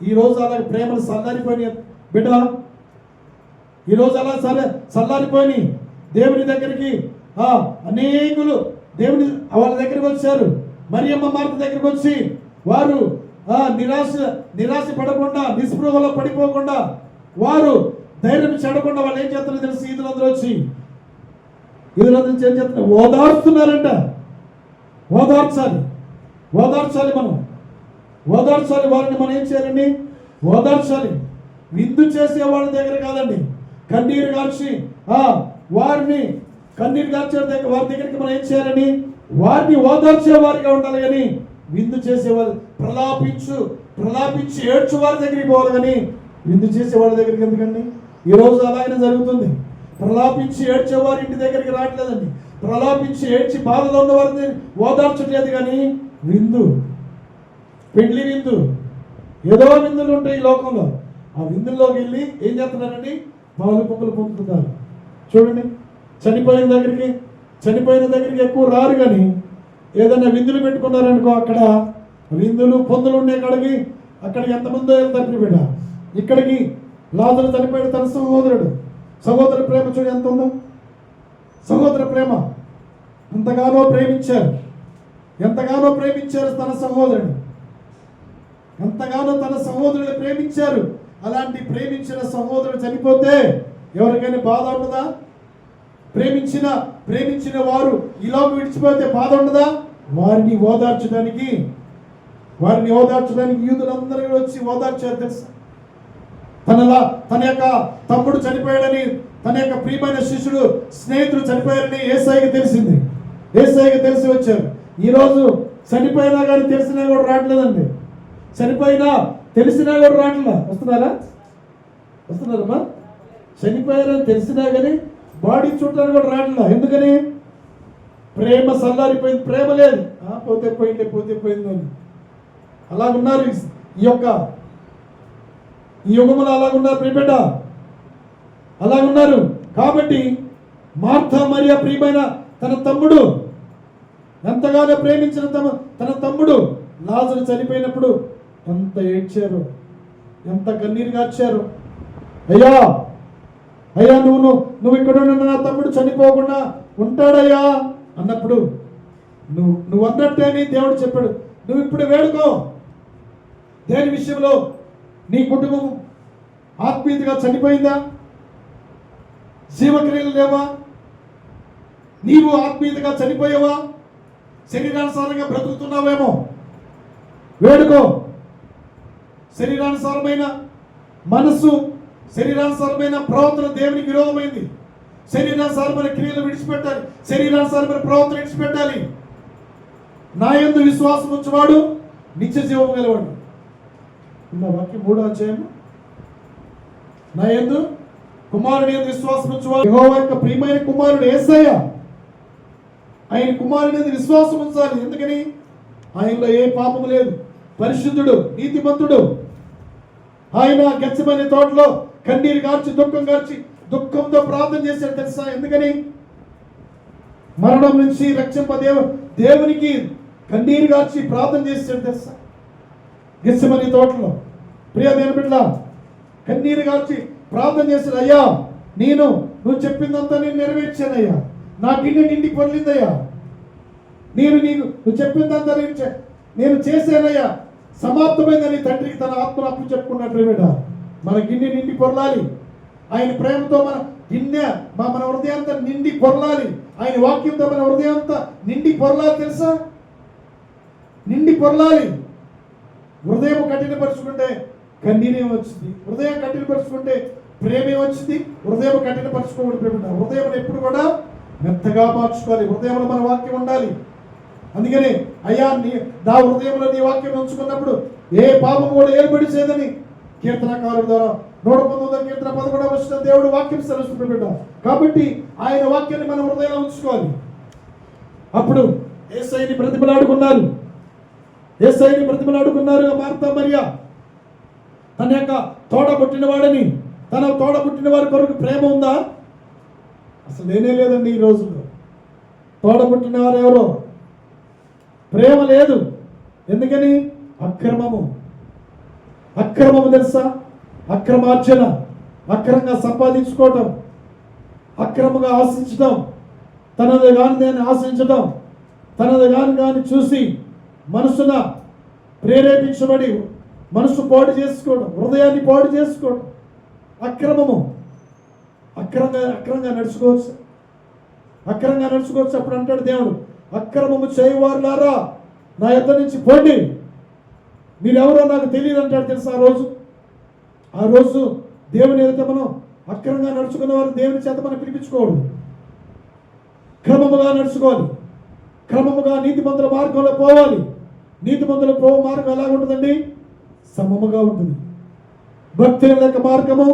ఈరోజు అలా ప్రేమలు చల్లారిపోయినాయి బిడ్డ. ఈరోజు అలా చల్లారిపోయి దేవుని దగ్గరికి అనేకులు వాళ్ళ దగ్గరికి వచ్చారు. మరియమ్మ మార్త దగ్గరికి వచ్చి వారు నిరాశ పడకుండా, నిస్పృహలో పడిపోకుండా, వారు ధైర్యం చెడకుండా వాళ్ళు ఏం చేస్తారో తెలిసి ఈదులందరూ వచ్చి ఏం చేస్తున్నారు? ఓదార్స్తున్నారంట. ఓదార్చాలి వారిని మనం ఏం చేయాలండి? ఓదార్చాలి. విందు చేసే వాళ్ళ దగ్గర కాదండి, కన్నీరు కార్చి వారిని వారి దగ్గరికి మనం ఏం చేయాలని? వారిని ఓదార్చే వారిగా ఉండాలి. కానీ విందు చేసేవారు ప్రలాపించి ఏడ్చు వారి దగ్గరికి పోవాలి. కానీ విందు చేసే వాళ్ళ దగ్గరికి ఎందుకండి? ఈరోజు అలాగనే జరుగుతుంది. ప్రలాపించి ఏడ్చేవారి ఇంటి దగ్గరికి రావట్లేదండి. ప్రలాపించి ఏడ్చి బాధలో ఉన్న వారిని ఓదార్చట్లేదు. కానీ పెళ్లి విందు, ఏదో విందులు ఉంటాయి ఈ లోకంలో. ఆ విందుల్లోకి వెళ్ళి ఏం చేస్తున్నారండి? పాలు పొంగులు పొందుతున్నారు. చూడండి, చనిపోయిన దగ్గరికి ఎక్కువ రారు. కానీ ఏదైనా విందులు పెట్టుకున్నారనుకో, అక్కడ విందులు పొందులు ఉండే కాడికి అక్కడికి ఎంతమందో వెళ్తారు బిడ్డ. ఇక్కడికి లాజరు చనిపోయాడు, తన సహోదర ప్రేమ చూడు ఎంత ఉందో. సహోదర ప్రేమ ఎంతగానో ప్రేమించారు తన సహోదరుని, ఎంతగానో తన సహోదరుని ప్రేమించారు. అలాంటి ప్రేమించిన సహోదరుడు చనిపోతే ఎవరికైనా బాధ ఉండదా? ప్రేమించిన వారు ఈలోకి విడిచిపోతే బాధ ఉండదా? వారిని ఓదార్చడానికి యూదులందరూ వచ్చి ఓదార్చారు తెలుసా? తన యొక్క తమ్ముడు చనిపోయాడని, తన యొక్క ప్రియమైన శిష్యుడు స్నేహితుడు చనిపోయారని యేసయ్యకి తెలిసి వచ్చారు. ఈరోజు చనిపోయినా కానీ తెలిసినా కూడా రావట్లేదండి. చనిపోయినా తెలిసినా కూడా రావట్లా. వస్తున్నారమ్మా? చనిపోయారని తెలిసినా కానీ బాడీ చూడటానికి కూడా రావట్లా. ఎందుకని? ప్రేమ చల్లారిపోయింది, ప్రేమ లేదు. పోతే పోయిందని అలాగున్నారు. ఈ యుగములు అలాగున్నారు ప్రియబిడ్డ, అలాగున్నారు. కాబట్టి మార్తా మరియా ప్రియమైన తన తమ్ముడు, ఎంతగానో ప్రేమించిన తన తమ్ముడు లాజరు చనిపోయినప్పుడు ఎంత ఏడ్చారు, ఎంత కన్నీరు గార్చారు. అయ్యా నువ్వు ఇక్కడ ఉన్న నా తమ్ముడు చనిపోకుండా ఉంటాడయ్యా అన్నప్పుడు నువ్వు అన్నట్టే అని దేవుడు చెప్పాడు. నువ్వు ఇప్పుడు వేడుకో. దేని విషయంలో? నీ కుటుంబం ఆత్మీయతగా చనిపోయిందా? జీవక్రియలు లేవా? నీవు ఆత్మీయతగా చనిపోయావా? శరీరానుసారంగా బ్రతుకుతున్నావేమో, వేడుకో. శరీరానుసారమైన మనస్సు, శరీరానుసారమైన ప్రవర్తన దేవునికి విరోధమైంది. శరీరానుసారమైన క్రియలు విడిచిపెట్టాలి, శరీరానుసారమైన ప్రవర్తన విడిచిపెట్టాలి. నా యందు విశ్వాసం ఉంచువాడు నిత్య జీవం గలవాడు. ఉన్న వాక్యం 3వ అధ్యాయం. నా యందు కుమారుని యందు విశ్వాసం ఉంచువాడు యెహోవా యొక్క ప్రియమైన కుమారుడు యేసయ్య. ఆయన కుమారుని యందు విశ్వాసం ఉంచాలి. ఎందుకని? ఆయనలో ఏ పాపము లేదు, పరిశుద్ధుడు, నీతిమంతుడు. ఆయన గెత్సేమనే తోటలో కన్నీరు కార్చి దుఃఖంతో ప్రార్థన చేశాడు తెలుసా? ఎందుకని? మరణం నుంచి రక్షింప దేవునికి కన్నీరు కార్చి ప్రార్థన చేశాడు తెలుసా? గెత్సేమనే తోటలో ప్రియ దేవుని బిడ్డ కన్నీరు కార్చి ప్రార్థన చేశాడు. అయ్యా, నువ్వు చెప్పిందంతా నేను నెరవేర్చానయ్యా, నా గిన్నె నిండికి పొర్లిందయ్యా, నువ్వు చెప్పిందంతా నేను చేశానయ్యా, సమాప్తమైందని తండ్రికి తన ఆత్మను అప్పు చెప్పుకున్నట్టు బిడ్డ. మన గిన్నె నిండి పొరలాలి. ఆయన ప్రేమతో మన గిన్నె మన హృదయంతా నిండి పొరలాలి. ఆయన వాక్యంతో మన హృదయంతా నిండి పొరలాలి తెలుసా? నిండి పొరలాలి. హృదయం కఠినపరుచుకుంటే కన్నీరే వచ్చింది, హృదయం కఠినపరుచుకుంటే ప్రేమే వచ్చింది. హృదయం కఠినపరచుకోవడం ప్రేమ. హృదయం ఎప్పుడు కూడా మెత్తగా మార్చుకోవాలి. హృదయంలో మన వాక్యం ఉండాలి. అందుకని అయ్యా, నా హృదయంలో నీ వాక్యం ఉంచుకున్నప్పుడు ఏ పాపం కూడా ఏర్పడిచేదని కీర్తనకారుల ద్వారా 119వ కీర్తన 11వ వచనం దేవుడు వాక్యం సెలవుస్తున్నాడు. కాబట్టి ఆయన వాక్యాన్ని మన హృదయంలో ఉంచుకోవాలి. అప్పుడు యేసయ్యని బ్రతిమలాడుకున్నారు మార్తా మరియా. తన యొక్క తోడబుట్టిన వారి కొరకు ప్రేమ ఉందా? అసలు లేనే లేదండి. ఈ రోజుల్లో తోడబుట్టిన వారు ఎవరో ప్రేమ లేదు. ఎందుకని? అక్రమము తెలుసా? అక్రమార్జన, అక్రమంగా సంపాదించుకోవటం, అక్రమంగా ఆశించడం, తనది కాని దాన్ని ఆశించడం, తనది కాని చూసి మనసున ప్రేరేపించబడి మనసు పాడు చేసుకోవడం, హృదయాన్ని పాడు చేసుకోవడం అక్రమము. అక్రమంగా నడుచుకోవచ్చు. అప్పుడు అంటాడు దేవుడు, అక్రమము చేయవారులారా నా యొద్ద నుంచి పోండి, మీరెవరో నాకు తెలియదు అంటాడు తెలుసా? ఆ రోజు దేవుని ఎదుట మనం అక్రమంగా నడుచుకున్న వారు దేవుని చేత మనం పిలిపించుకోవడం, క్రమముగా నడుచుకోవాలి. క్రమముగా నీతిమంతుల మార్గంలో పోవాలి. నీతిమంతుల మార్గం ఎలా ఉంటుందండి? సమముగా ఉంటుంది. భక్తుల యొక్క మార్గము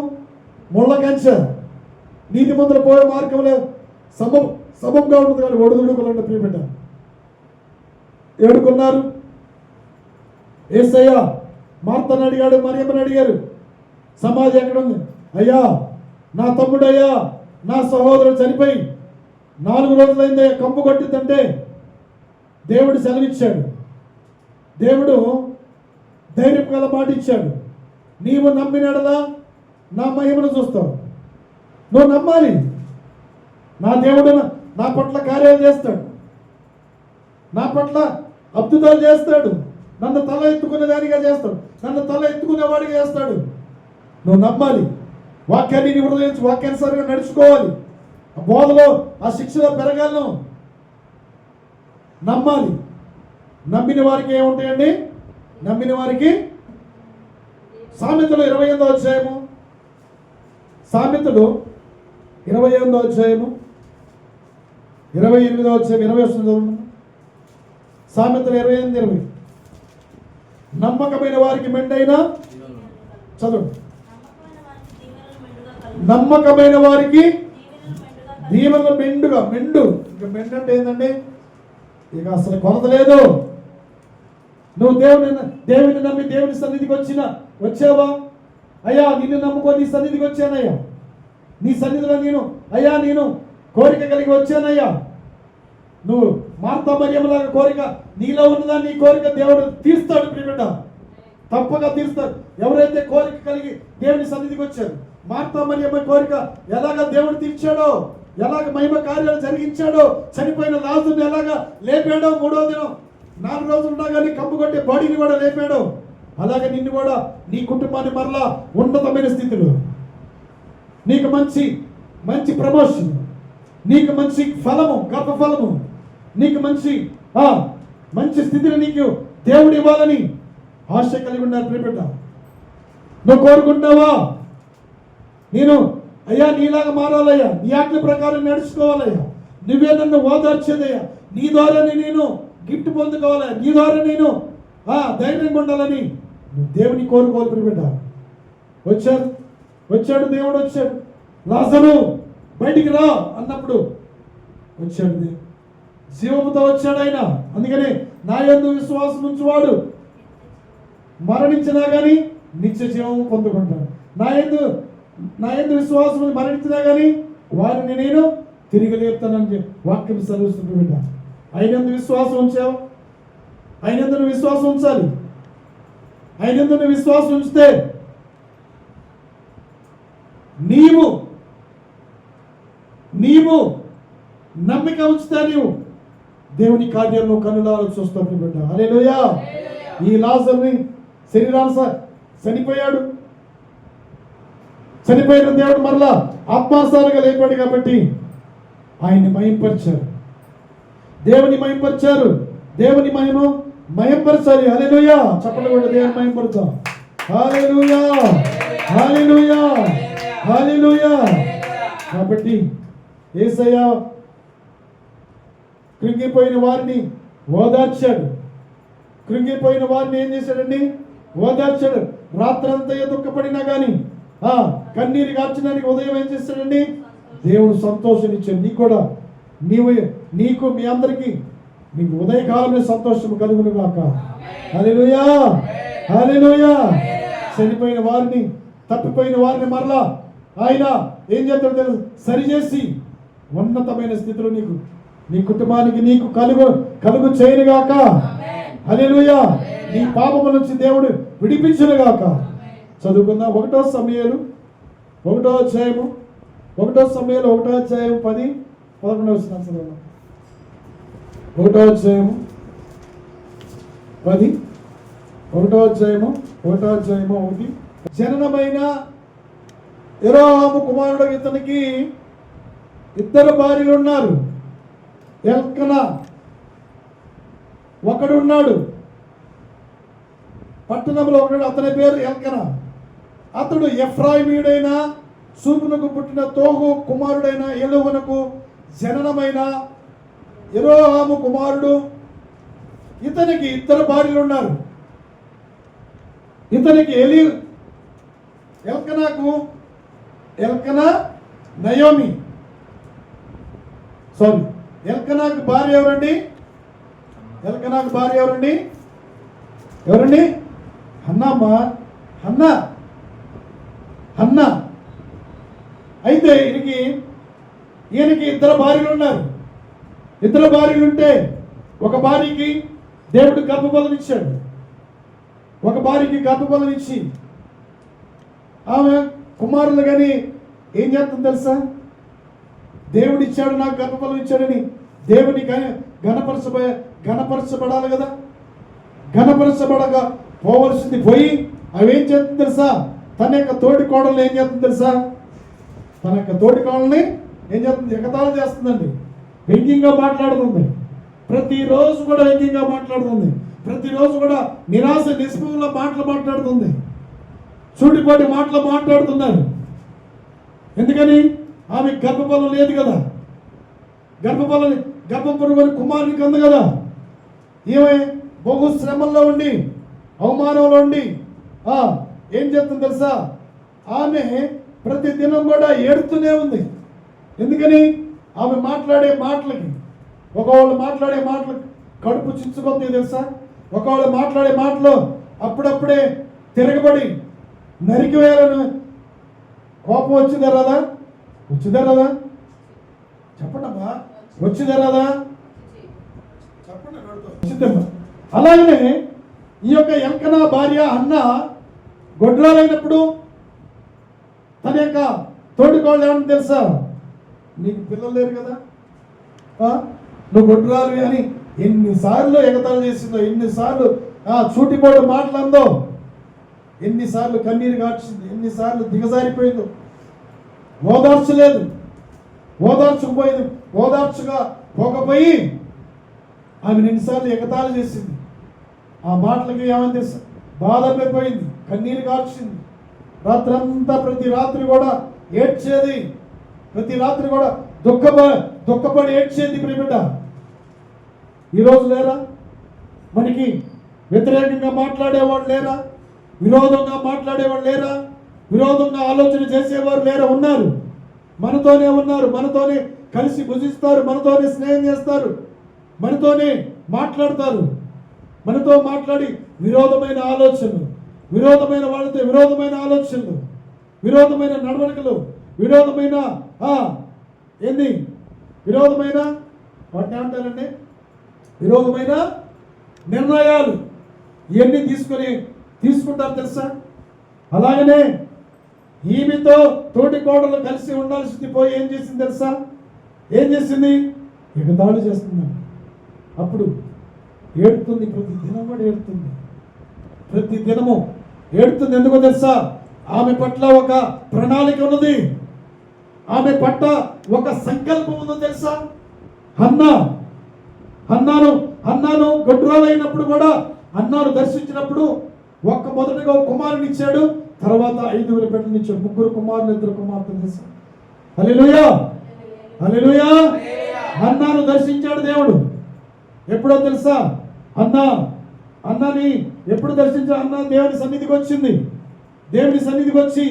ముళ్ళ కంచె, నీతిమంతులు పోయే మార్గంలో సమంగా ఉంటుంది. కానీ ఒడుదుడుకులు ప్రియబిడ్డ ఏడుకున్నారు. యేసయ్య మార్తను అడిగాడు, మరియమ్మని అడిగారు, సమాధి ఎక్కడ ఉంది? అయ్యా, నా తమ్ముడయ్యా, నా సహోదరుడు చనిపోయి 4 రోజులైందయ్యా, కంపు కొట్టిందంటే దేవుడు సెలవిచ్చాడు. దేవుడు ధైర్యం గల మాట ఇచ్చాడు. నీవు నమ్మినడలా నా మహిమను చూస్తావు. నువ్వు నమ్మాలి. నా దేవుడు నా పట్ల కార్యాలు చేస్తాడు, నా పట్ల అద్భుతాలు చేస్తాడు, నన్ను తల ఎత్తుకునే దానిగా చేస్తాడు, నన్ను తల ఎత్తుకునేవాడిగా చేస్తాడు. నువ్వు నమ్మాలి. వాక్యాన్ని నీ హృదయించి వాక్యానుసారంగా నడుచుకోవాలి. ఆ బోధలో ఆ శిక్షలో పెరగాలను నమ్మాలి. నమ్మిన వారికి ఏముంటాయండి? నమ్మిన వారికి సామెతలు 28వ అధ్యాయము, సామెతలు 28వ అధ్యాయము 28వ అధ్యాయం 20 వస్తుంది. సామెతలు 28:20. నమ్మకమైన వారికి మెండైనా చదువు. నమ్మకమైన వారికి దీవెనలు మెండుగా. మెండు ఇంకా మెండు అంటే ఏంటండి? ఇక అసలు కొలత లేదు. నువ్వు దేవుని నమ్మి దేవుని సన్నిధికి వచ్చావా? అయ్యా, నిన్ను నమ్ముకొని నీ సన్నిధికి వచ్చానయ్యా, నీ సన్నిధిలో నేను కోరిక కలిగి వచ్చానయ్యా. నువ్వు మార్తా మరియమ్మలాగా కోరిక నీలో ఉన్నదా? నీ కోరిక దేవుడు తీర్స్తాడు ప్రియబిడ్డ, తప్పగా తీర్స్తాడు. ఎవరైతే కోరిక కలిగి దేవుని సన్నిధికి వచ్చారు, మార్తా మరియమ్మ కోరిక ఎలాగ దేవుడు తీర్చాడో, ఎలాగ మహిమ కార్యాలు జరిగించాడో, చనిపోయిన లాజరుని ఎలాగ లేపాడో, 3వ దినం 4 రోజులు ఉండగానే కంపు కొట్టే బాడీని కూడా లేపాడో, అలాగే నిన్ను కూడా, నీ కుటుంబాన్ని మరలా ఉన్నతమైన స్థితిలో, నీకు మంచి ప్రమోషన్, నీకు మంచి ఫలము, గర్భఫలము, నీకు మంచి మంచి స్థితిని నీకు దేవుడు ఇవ్వాలని ఆశ కలిగి ఉన్నారు ప్రియబిడ్డ. నువ్వు కోరుకుంటున్నావా? నేను అయ్యా నీలాగా మారాలయ్యా, నీ ఆజ్ఞ ప్రకారం నడుచుకోవాలయ్యా, నువ్వే నన్ను ఓదార్చేదయ్యా, నీ ద్వారానే నేను గిఫ్ట్ పొందుకోవాలయ్యా, నీ ద్వారా నేను ధైర్యంగా ఉండాలని నువ్వు దేవుని కోరుకోవాలి ప్రియబిడ్డ. వచ్చాడు దేవుడు వచ్చాడు. లాజరు బయటికి రా అన్నప్పుడు వచ్చాడు, జీవముతో వచ్చాడు ఆయన. అందుకని నా యందు విశ్వాసం ఉంచువాడు మరణించినా కానీ నిత్య జీవం పొందుకుంటాడు. నా యందు విశ్వాసం మరణించినా కానీ వారిని నేను తిరిగి లేపుతానని వాక్యం సెలవిస్తుంది బిడ్డ. ఆయన యందు విశ్వాసం ఉంచావు, ఆయన యందు నువ్వు విశ్వాసం ఉంచాలి. ఆయన యందు నువ్వు విశ్వాసం ఉంచితే నీవు నమ్మిక ఉంచుతా నీవు దేవుని కార్యాలను కన్నులారా చూస్తావు బిడ్డ. హల్లెలూయా. ఈ లాజరుని శరీరాంశ చనిపోయాడు. చనిపోయిన దేవుడు మరలా ఆత్మానుసారంగా లేపాడు కాబట్టి ఆయన్ని మహింపరిచారు, దేవుని మహింపరిచారు, దేవుని మహింపరచాలి. హల్లెలూయా. చెప్పండి కూడా దేవుని మహింపరుద్దాం. హల్లెలూయా, హల్లెలూయా, హల్లెలూయా. కాబట్టి యేసయ్య కృంగిపోయిన వారిని ఓదార్చాడు. కృంగిపోయిన వారిని ఏం చేశాడండి? ఓదార్చాడు. రాత్రంతా దుఃఖపడినా కానీ కన్నీరు కార్చడానికి ఉదయం ఏం చేస్తాడండి? దేవుడు సంతోషాన్నిచ్చాడు. నీకు కూడా నీకు మీ అందరికీ మీకు ఉదయకాలమే సంతోషం కలుగును గాక. హల్లెలూయా, హల్లెలూయా. చనిపోయిన వారిని, తప్పిపోయిన వారిని మరలా ఆయన ఏం చేస్తాడో తెలుసు, సరిచేసి ఉన్నతమైన స్థితిలో నీ కుటుంబానికి నీకు కలుగు చేయనుగాక. హల్లెలూయా. నీ పాపము నుంచి దేవుడు విడిపించునుగాక. చదువుకుందాం. 1 సమూయేలు 1వ అధ్యాయము 1 సమూయేలు 1వ అధ్యాయం 10, 11 వచనం. 1వ అధ్యాయము 10, 1వ అధ్యాయము 1. జననమైన యెరోహాము కుమారుడు ఇతనికి 2 భార్యలు ఉన్నారు. ఎల్కనా ఒకడు ఉన్నాడు, పట్టణంలో ఉన్నాడు, అతని పేరు ఎల్కనా. అతడు ఎఫ్రాయిమీయుడైన సూపునకు పుట్టిన తోహు కుమారుడైన ఎలువనకు జననమైన యెరోహాము కుమారుడు. ఇతనికి 2 భార్యలు ఉన్నారు. ఇతనికి ఎల్కనా నయోమి. ఎల్కనాకు భార్య ఎవరండి? ఎవరండి? హన్నామ్మా. హన్నా. అయితే ఈయనకి 2 భార్యలు ఉన్నారు. 2 భార్యలు ఉంటే ఒక భార్యకి దేవుడు గర్భఫలం ఇచ్చాడు. ఒక భార్యకి గర్భఫలం ఇచ్చి ఆమె కుమారులు కానీ ఏం చేస్తుంది తెలుసా? దేవుడు ఇచ్చాడు, నాకు గర్భఫలం ఇచ్చాడని దేవుని గణపరచబడాలి కదా. గణపరచబడగా పోవలసింది పోయి అవి ఏం చేస్తుంది తెలుసా? తన యొక్క తోటి కోడలు ఏం చేస్తుంది తెలుసా? తన యొక్క తోటి కోడల్ని ఏం చేస్తుంది? ఎగతాళి చేస్తుందండి. వ్యంగ్యంగా మాట్లాడుతుంది. ప్రతిరోజు కూడా వ్యంగ్యంగా మాట్లాడుతుంది. ప్రతిరోజు కూడా నిరాశ నిస్పృహలో మాట్లాడుతుంది. సూటిపాటి మాట్లాడుతున్నారు. ఎందుకని? ఆమె గర్భఫలం లేదు కదా. గర్భపురుగు కుమారునికి ఉంది కదా. ఈమె బహు శ్రమల్లో ఉండి, అవమానంలో ఉండి ఏం చేస్తుంది తెలుసా? ఆమె ప్రతి దినం కూడా ఏడుతూనే ఉంది. ఎందుకని? ఆమె మాట్లాడే మాటలకి, ఒకవాళ్ళు మాట్లాడే మాటలు కడుపు చించుకొద్ది తెలుసా? ఒకవాళ్ళు మాట్లాడే మాటలు అప్పుడప్పుడే తిరగబడి నరికివేయాలని కోపం వచ్చిందా రాదా? చెప్పండమ్మా. వచ్చిందా రాదా? చెప్పండి. వచ్చిందమ్మా. అలాగనే ఈ యొక్క ఎల్కనా భార్య అన్న గొడ్రాలైనప్పుడు తన యొక్క తోటికోళ్ళు ఏమని తెలుసా? నీకు పిల్లలు లేరు కదా, నువ్వు గొడ్రాలు అని ఎన్నిసార్లు ఎగతాళి చేసిందో, ఎన్నిసార్లు చూటిపోడు మాటలందో, ఎన్నిసార్లు కన్నీరు కాచింది, ఎన్నిసార్లు దిగజారిపోయిందో, ఓదార్చలేదు. ఓదార్చుగా పోకపోయి ఆమె ఎన్నిసార్లు ఎగతాళి చేసింది. ఆ మాటలకి ఏమని తెలుసు, బాధపడిపోయింది, కన్నీరు కార్చింది. రాత్రంతా ప్రతి రాత్రి కూడా ఏడ్చేది, ప్రతి రాత్రి కూడా దుఃఖపడి ఏడ్చేది. ప్రియబిడ్డ, ఈరోజు లేరా? మనకి వ్యతిరేకంగా మాట్లాడేవాళ్ళు లేరా? విరోధంగా మాట్లాడేవాళ్ళు లేరా? విరోధంగా ఆలోచన చేసేవారు లేరా? ఉన్నారు. మనతోనే ఉన్నారు, మనతోనే కలిసి భుజిస్తారు, మనతోనే స్నేహం చేస్తారు, మనతోనే మాట్లాడతారు. మనతో మాట్లాడి విరోధమైన ఆలోచనలు, విరోధమైన వాళ్ళతో విరోధమైన ఆలోచనలు, విరోధమైన నడవడికలు, విరోధమైన విరోధమైన వాటిని ఏమంటారండి, విరోధమైన నిర్ణయాలు ఇవన్నీ తీసుకుంటారు తెలుసా? అలాగనే ఈమెతో తోటి కోడలు కలిసి ఉండాల్సింది పోయి ఏం చేసింది తెలుసా? ఏం చేసింది? ఎగతాళి చేస్తుంది. అప్పుడు ఏడుతుంది, ప్రతి దినం కూడా ఏడుతుంది, ప్రతి దినము ఏడుతుంది. ఎందుకో తెలుసా? ఆమె పట్ల ఒక ప్రణాళిక ఉన్నది, ఆమె పట్ల ఒక సంకల్పం ఉందో తెలుసా? హన్నాను గొడ్రాలైనప్పుడు కూడా, హన్నాను దర్శించినప్పుడు మొదటగా ఒక కుమారుని ఇచ్చాడు, తర్వాత 5 బిడ్డలు ఇచ్చాడు, 3 కుమారులు 2 కుమార్తెలు తెలుసా? హల్లెలూయా, హల్లెలూయా. హన్నాను దర్శించాడు దేవుడు. ఎప్పుడో తెలుసా? అన్నాని ఎప్పుడు దర్శించా? అన్న దేవుని సన్నిధికి వచ్చింది. దేవుని సన్నిధికి వచ్చి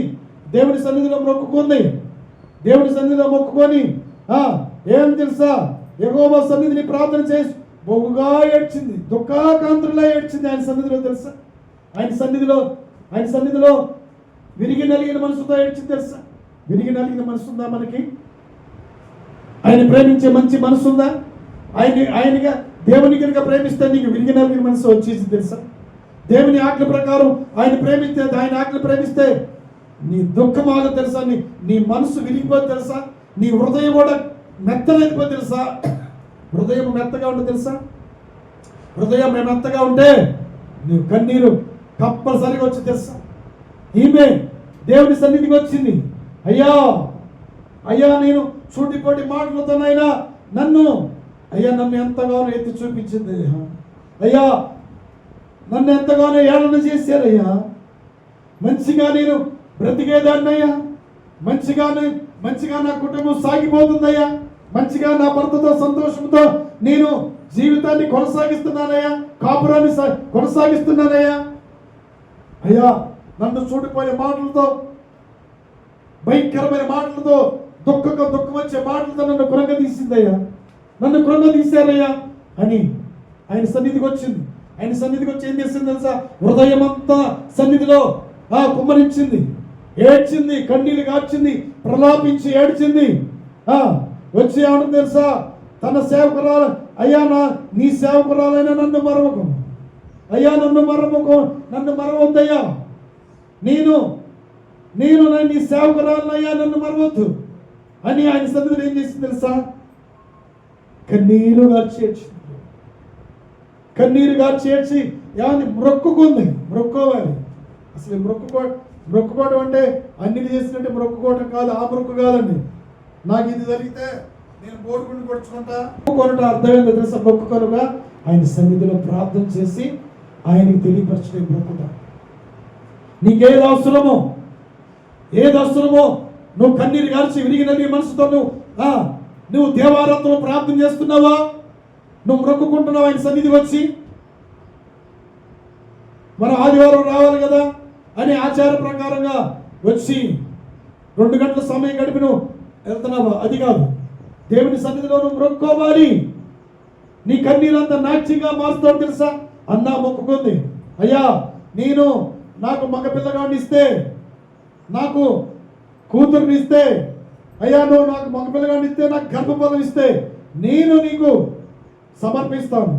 దేవుని సన్నిధిలో మొక్కుకుంది. దేవుని సన్నిధిలో మొక్కుకొని ఏం తెలుసా? యెహోవా సన్నిధిని ప్రార్థన చేసి బహుగా ఏడ్చింది, దుఃఖాకాంతులా ఏడ్చింది ఆయన సన్నిధిలో తెలుసా? ఆయన సన్నిధిలో విరిగి నలిగిన మనసుతో ఏడ్చింది తెలుసా? విరిగి నలిగిన మనసు ఉందా మనకి? ఆయన ప్రేమించే మంచి మనసు ఉందా? ఆయనగా దేవుని కనుక ప్రేమిస్తే నీకు విరిగి నలిగిన మనసు వచ్చేసి తెలుసా? దేవుని ఆజ్ఞ ప్రకారం ఆయన ఆజ్ఞ ప్రేమిస్తే నీ దుఃఖం ఆగ తెలుసా? నీ మనసు విరిగిపోతే తెలుసా? నీ హృదయం కూడా మెత్తనైపోతే తెలుసా? హృదయం మెత్తగా ఉంటే తెలుసా? హృదయం మెత్తగా ఉంటే నీ కన్నీరు కంపల్సరిగా వచ్చి తెలుసా? ఈమె దేవుని సన్నిధికి వచ్చింది. అయ్యా నేను సూటిపోటి మాటలతోనైనా నన్ను ఎంతగానో ఎత్తి చూపించింది. అయ్యా నన్ను ఎంతగానో ఏళన చేశారయ్యా. మంచిగా నేను బ్రతికేదాన్నయ్యా, మంచిగా నా కుటుంబం సాగిపోతుందయ్యా, మంచిగా నా భర్తతో సంతోషంతో నేను జీవితాన్ని కొనసాగిస్తున్నానయ్యా, కాపురాన్ని కొనసాగిస్తున్నానయ్యా. అయ్యా నన్ను చూడిపోయే మాటలతో, భయంకరమైన మాటలతో, దుఃఖం వచ్చే మాటలతో నన్ను కృంగదీసిందయ్యా, నన్ను కృంగదీశారయ్యా అని ఆయన సన్నిధికి వచ్చింది. ఆయన సన్నిధికి వచ్చి ఏం చేసింది తెలుసా? హృదయం అంతా సన్నిధిలో కుమ్మరించింది, ఏడ్చింది, కన్నీళ్ళు కార్చింది, ప్రలాపించి ఏడ్చింది. వచ్చి ఏమని తెలుసా? తన సేవకురాలు, అయ్యా నీ సేవకురాలైనా నన్ను మరవకు, అయ్యా నన్ను మరవద్దయ్యా, నేను నీ సేవకురాలనయ్యా, నన్ను మరవద్దు అని ఆయన సన్నిధిలో ఏం చేసింది తెలుసా? కన్నీరు గార్చి ఏడ్చి ఏమని మొక్కుకుంది. మొక్కుకోవాలి. అసలు మొక్కుకోవడం అంటే అన్ని చేసినట్టే మొక్కుకోవడం కాదు. ఆ మొక్కు కాదండి. నాకు ఇది జరిగితే నేను బోడుకుండి కొడుచుకుంటా మొక్కుకోవడం అర్థమైంది తెలుసా? మొక్కుకొనగా ఆయన సన్నిధిలో ప్రార్థన చేసి ఆయనకి తెలియపరచడం మొక్కుట. నీకేది అవసరమో నువ్వు కన్నీరు గార్చి విరిగి నలిగి మనసుతో నువ్వు దేవారాత్రులు ప్రార్థన చేస్తున్నావా? నువ్వు మొక్కుకుంటున్నావు ఆయన సన్నిధికి వచ్చి? మనం ఆదివారం రావాలి కదా అని ఆచార ప్రకారంగా వచ్చి 2 గంటల సమయం గడిపి నువ్వు వెళ్తున్నావా? అది కాదు. దేవుని సన్నిధిలో నువ్వు మొక్కుకోవాలి. నీ కన్నీరంతా నాట్యంగా మారుతాడు తెలుసా? అన్నా మొక్కుకుంది. అయ్యా నాకు మగ పిల్లగాడిని ఇస్తే, నాకు కూతురుని ఇస్తే, అయ్యా నువ్వు నాకు మగ పిల్లగాడిని ఇస్తే, నాకు గర్భఫలం ఇస్తే నేను నీకు సమర్పిస్తాను,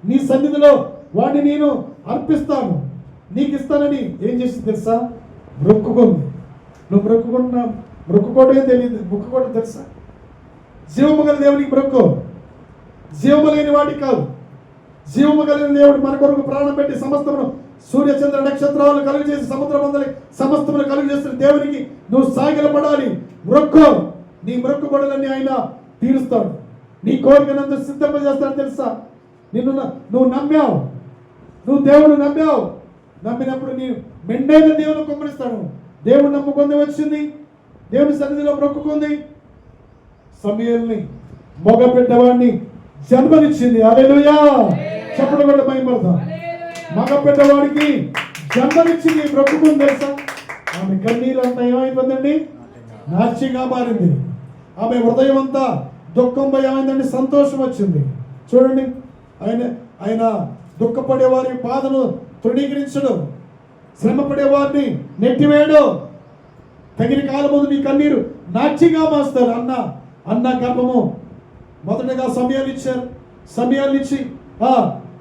నీ సన్నిధిలో వాడిని నేను అర్పిస్తాను, నీకు ఇస్తానని ఏం చేసింది తెలుసా? మొక్కుకుంది. నువ్వు మొక్కుకోవడమే తెలియదు, మొక్కుకోవడం తెలుసా? జీవము గల దేవునికి మొక్కు, జీవము లేని వాడికి కాదు. జీవము కలిగిన దేవుడు మన కొరకు ప్రాణం పెట్టి సమస్తమును, సూర్య చంద్ర నక్షత్రాలను కలుగు చేసి సముద్రమందలి సమస్తమును కలుగు చేసిన దేవునికి నువ్వు సాగిలపడాలి. మొక్కు. నీ మొక్కుబడులన్నీ ఆయన తీరుస్తాడు. నీ కోరికనంతా సిద్ధపజేస్తాడు. తెలుసా, నువ్వు నమ్మావు, నువ్వు దేవుడు నమ్మావు. నమ్మినప్పుడు నీ మెండైన దేవుని కుమ్మరిస్తాడు. దేవుడు నమ్ముకుంది, వచ్చింది, దేవుని సన్నిధిలో మొక్కుకుంది. సమూయేలుని మగ బిడ్డవాడిని జన్మనిచ్చింది. హల్లెలూయా, చెప్పడం కూడా భయపడతాం. మగ బిడ్డవాడికి జన్మనిచ్చింది, మొక్కుకుంది. తెలుసా, ఆమె కన్నీరు అంతా ఏమైపోయిందండి, నాట్యంగా మారింది. ఆమె హృదయం అంతా దుఃఖం భయమైందండి, సంతోషం వచ్చింది. చూడండి, ఆయన దుఃఖపడే వారి బాధను తృణీకరించడు, శ్రమ పడేవారిని నెట్టివేయడు. తగిన కాలం ముందు నీ కన్నీరు నాట్యంగా మాస్తారు. అన్న గర్భము మొదటగా సమయాలు ఇచ్చి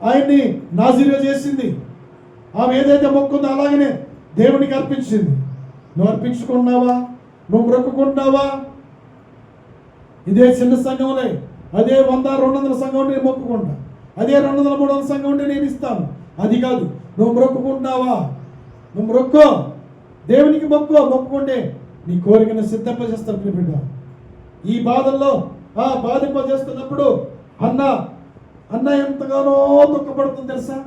ఆయన్ని నాజీరుగా చేసింది. ఆమె ఏదైతే మొక్కుందో అలాగనే దేవునికి అర్పించింది. నువ్వు అర్పించుకున్నావా? నువ్వు మొక్కుకుంటున్నావా? ఇదే చిన్న సంఘంలో అదే 100-200 సంఘం ఉంటే నేను మొక్కుకుంటా, అదే 200-300 సంఘం ఉంటే నేను ఇస్తాను. అది కాదు, నువ్వు మొక్కుకుంటున్నావా? నువ్వు మొక్కో, దేవునికి మొక్కుకుంటే నీ కోరికను సిద్ధపజేస్తారు. బిడ్డ, ఈ బాధల్లో బాధింపజేస్తున్నప్పుడు అన్న ఎంతగానో దుఃఖపడుతుంది. తెలుసా,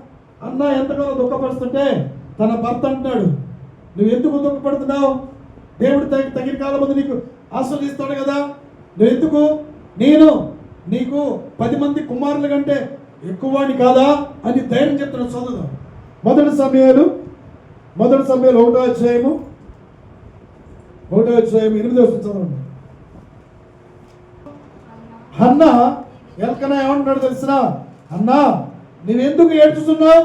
అన్న ఎంతగానో దుఃఖపడుతుంటే తన భర్త అంటాడు, నువ్వు ఎందుకు దుఃఖపడుతున్నావు? దేవుడు తగిన కాలం ముందు నీకు ఆశీర్వదిస్తాడు కదా, నువ్వు ఎందుకు? నేను నీకు 10 మంది కుమారుల కంటే ఎక్కువని కాదా అని ధైర్యం చెప్తున్నాడు. చదువుదాం. మొదటి సమయాలు 1వ అధ్యాయము 8వ చదవండి. అన్న ఎల్కనా ఏమంటున్నాడు తెలిసిన, అన్నా నువ్వెందుకు ఏడ్చుతున్నావు?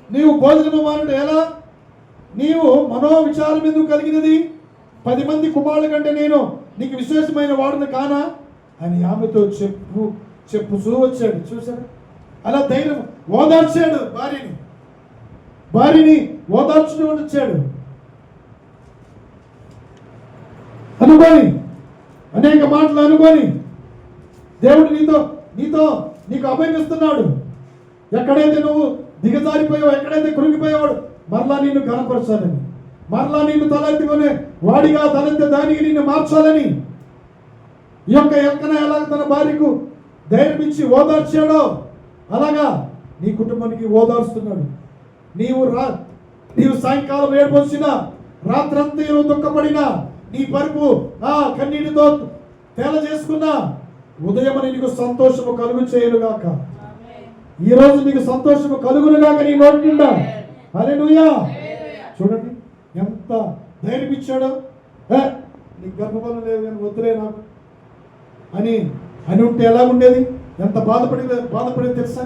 నీవు భోజనము మానుడు ఎలా? నీవు మనోవిచారం ఎందుకు కలిగినది? 10 మంది కుమారుల కంటే నేను నీకు విశేషమైన వాడిని కానా అని ఆమెతో చెప్పుచూ వచ్చాడు. చూసాడు, అలా ధైర్యం ఓదార్చాడు. భార్యని ఓదార్చుతూ వచ్చాడు. అనుకొని అనేక మాటలు అనుకొని దేవుడు నీకు అభయమిస్తున్నాడు. ఎక్కడైతే నువ్వు దిగజారిపోయావు, ఎక్కడైతే కృంగిపోయావాడు మరలా నిన్ను గణపరచాలని, మరలా నిన్ను తలెత్తుకునే వాడిగా తలెత్తే దానికి నిన్ను మార్చాలని ఈ యొక్క ఎక్కన ఎలా తన భార్యకు ధైర్యం ఇచ్చి ఓదార్చాడో అలాగా నీ కుటుంబానికి ఓదార్స్తున్నాడు. నీవు సాయంకాలం ఏడుపొచ్చినా, రాత్రంతా నువ్వు దుఃఖపడినా, నీ పరుపు కన్నీటితో తేల చేసుకున్నా, ఉదయమని నీకు సంతోషము కలుగు చేయనుగాక. ఈరోజు నీకు సంతోషము కలుగునుగాక నీ నోటి నిండా. హల్లెలూయా. చూడండి ఎంత ధైర్యం ఇచ్చాడో. నీకు గర్భఫలం లేదు కానీ వద్దులే నాకు అని ఉంటే ఎలా ఉండేది? ఎంత బాధపడేది తెలుసా?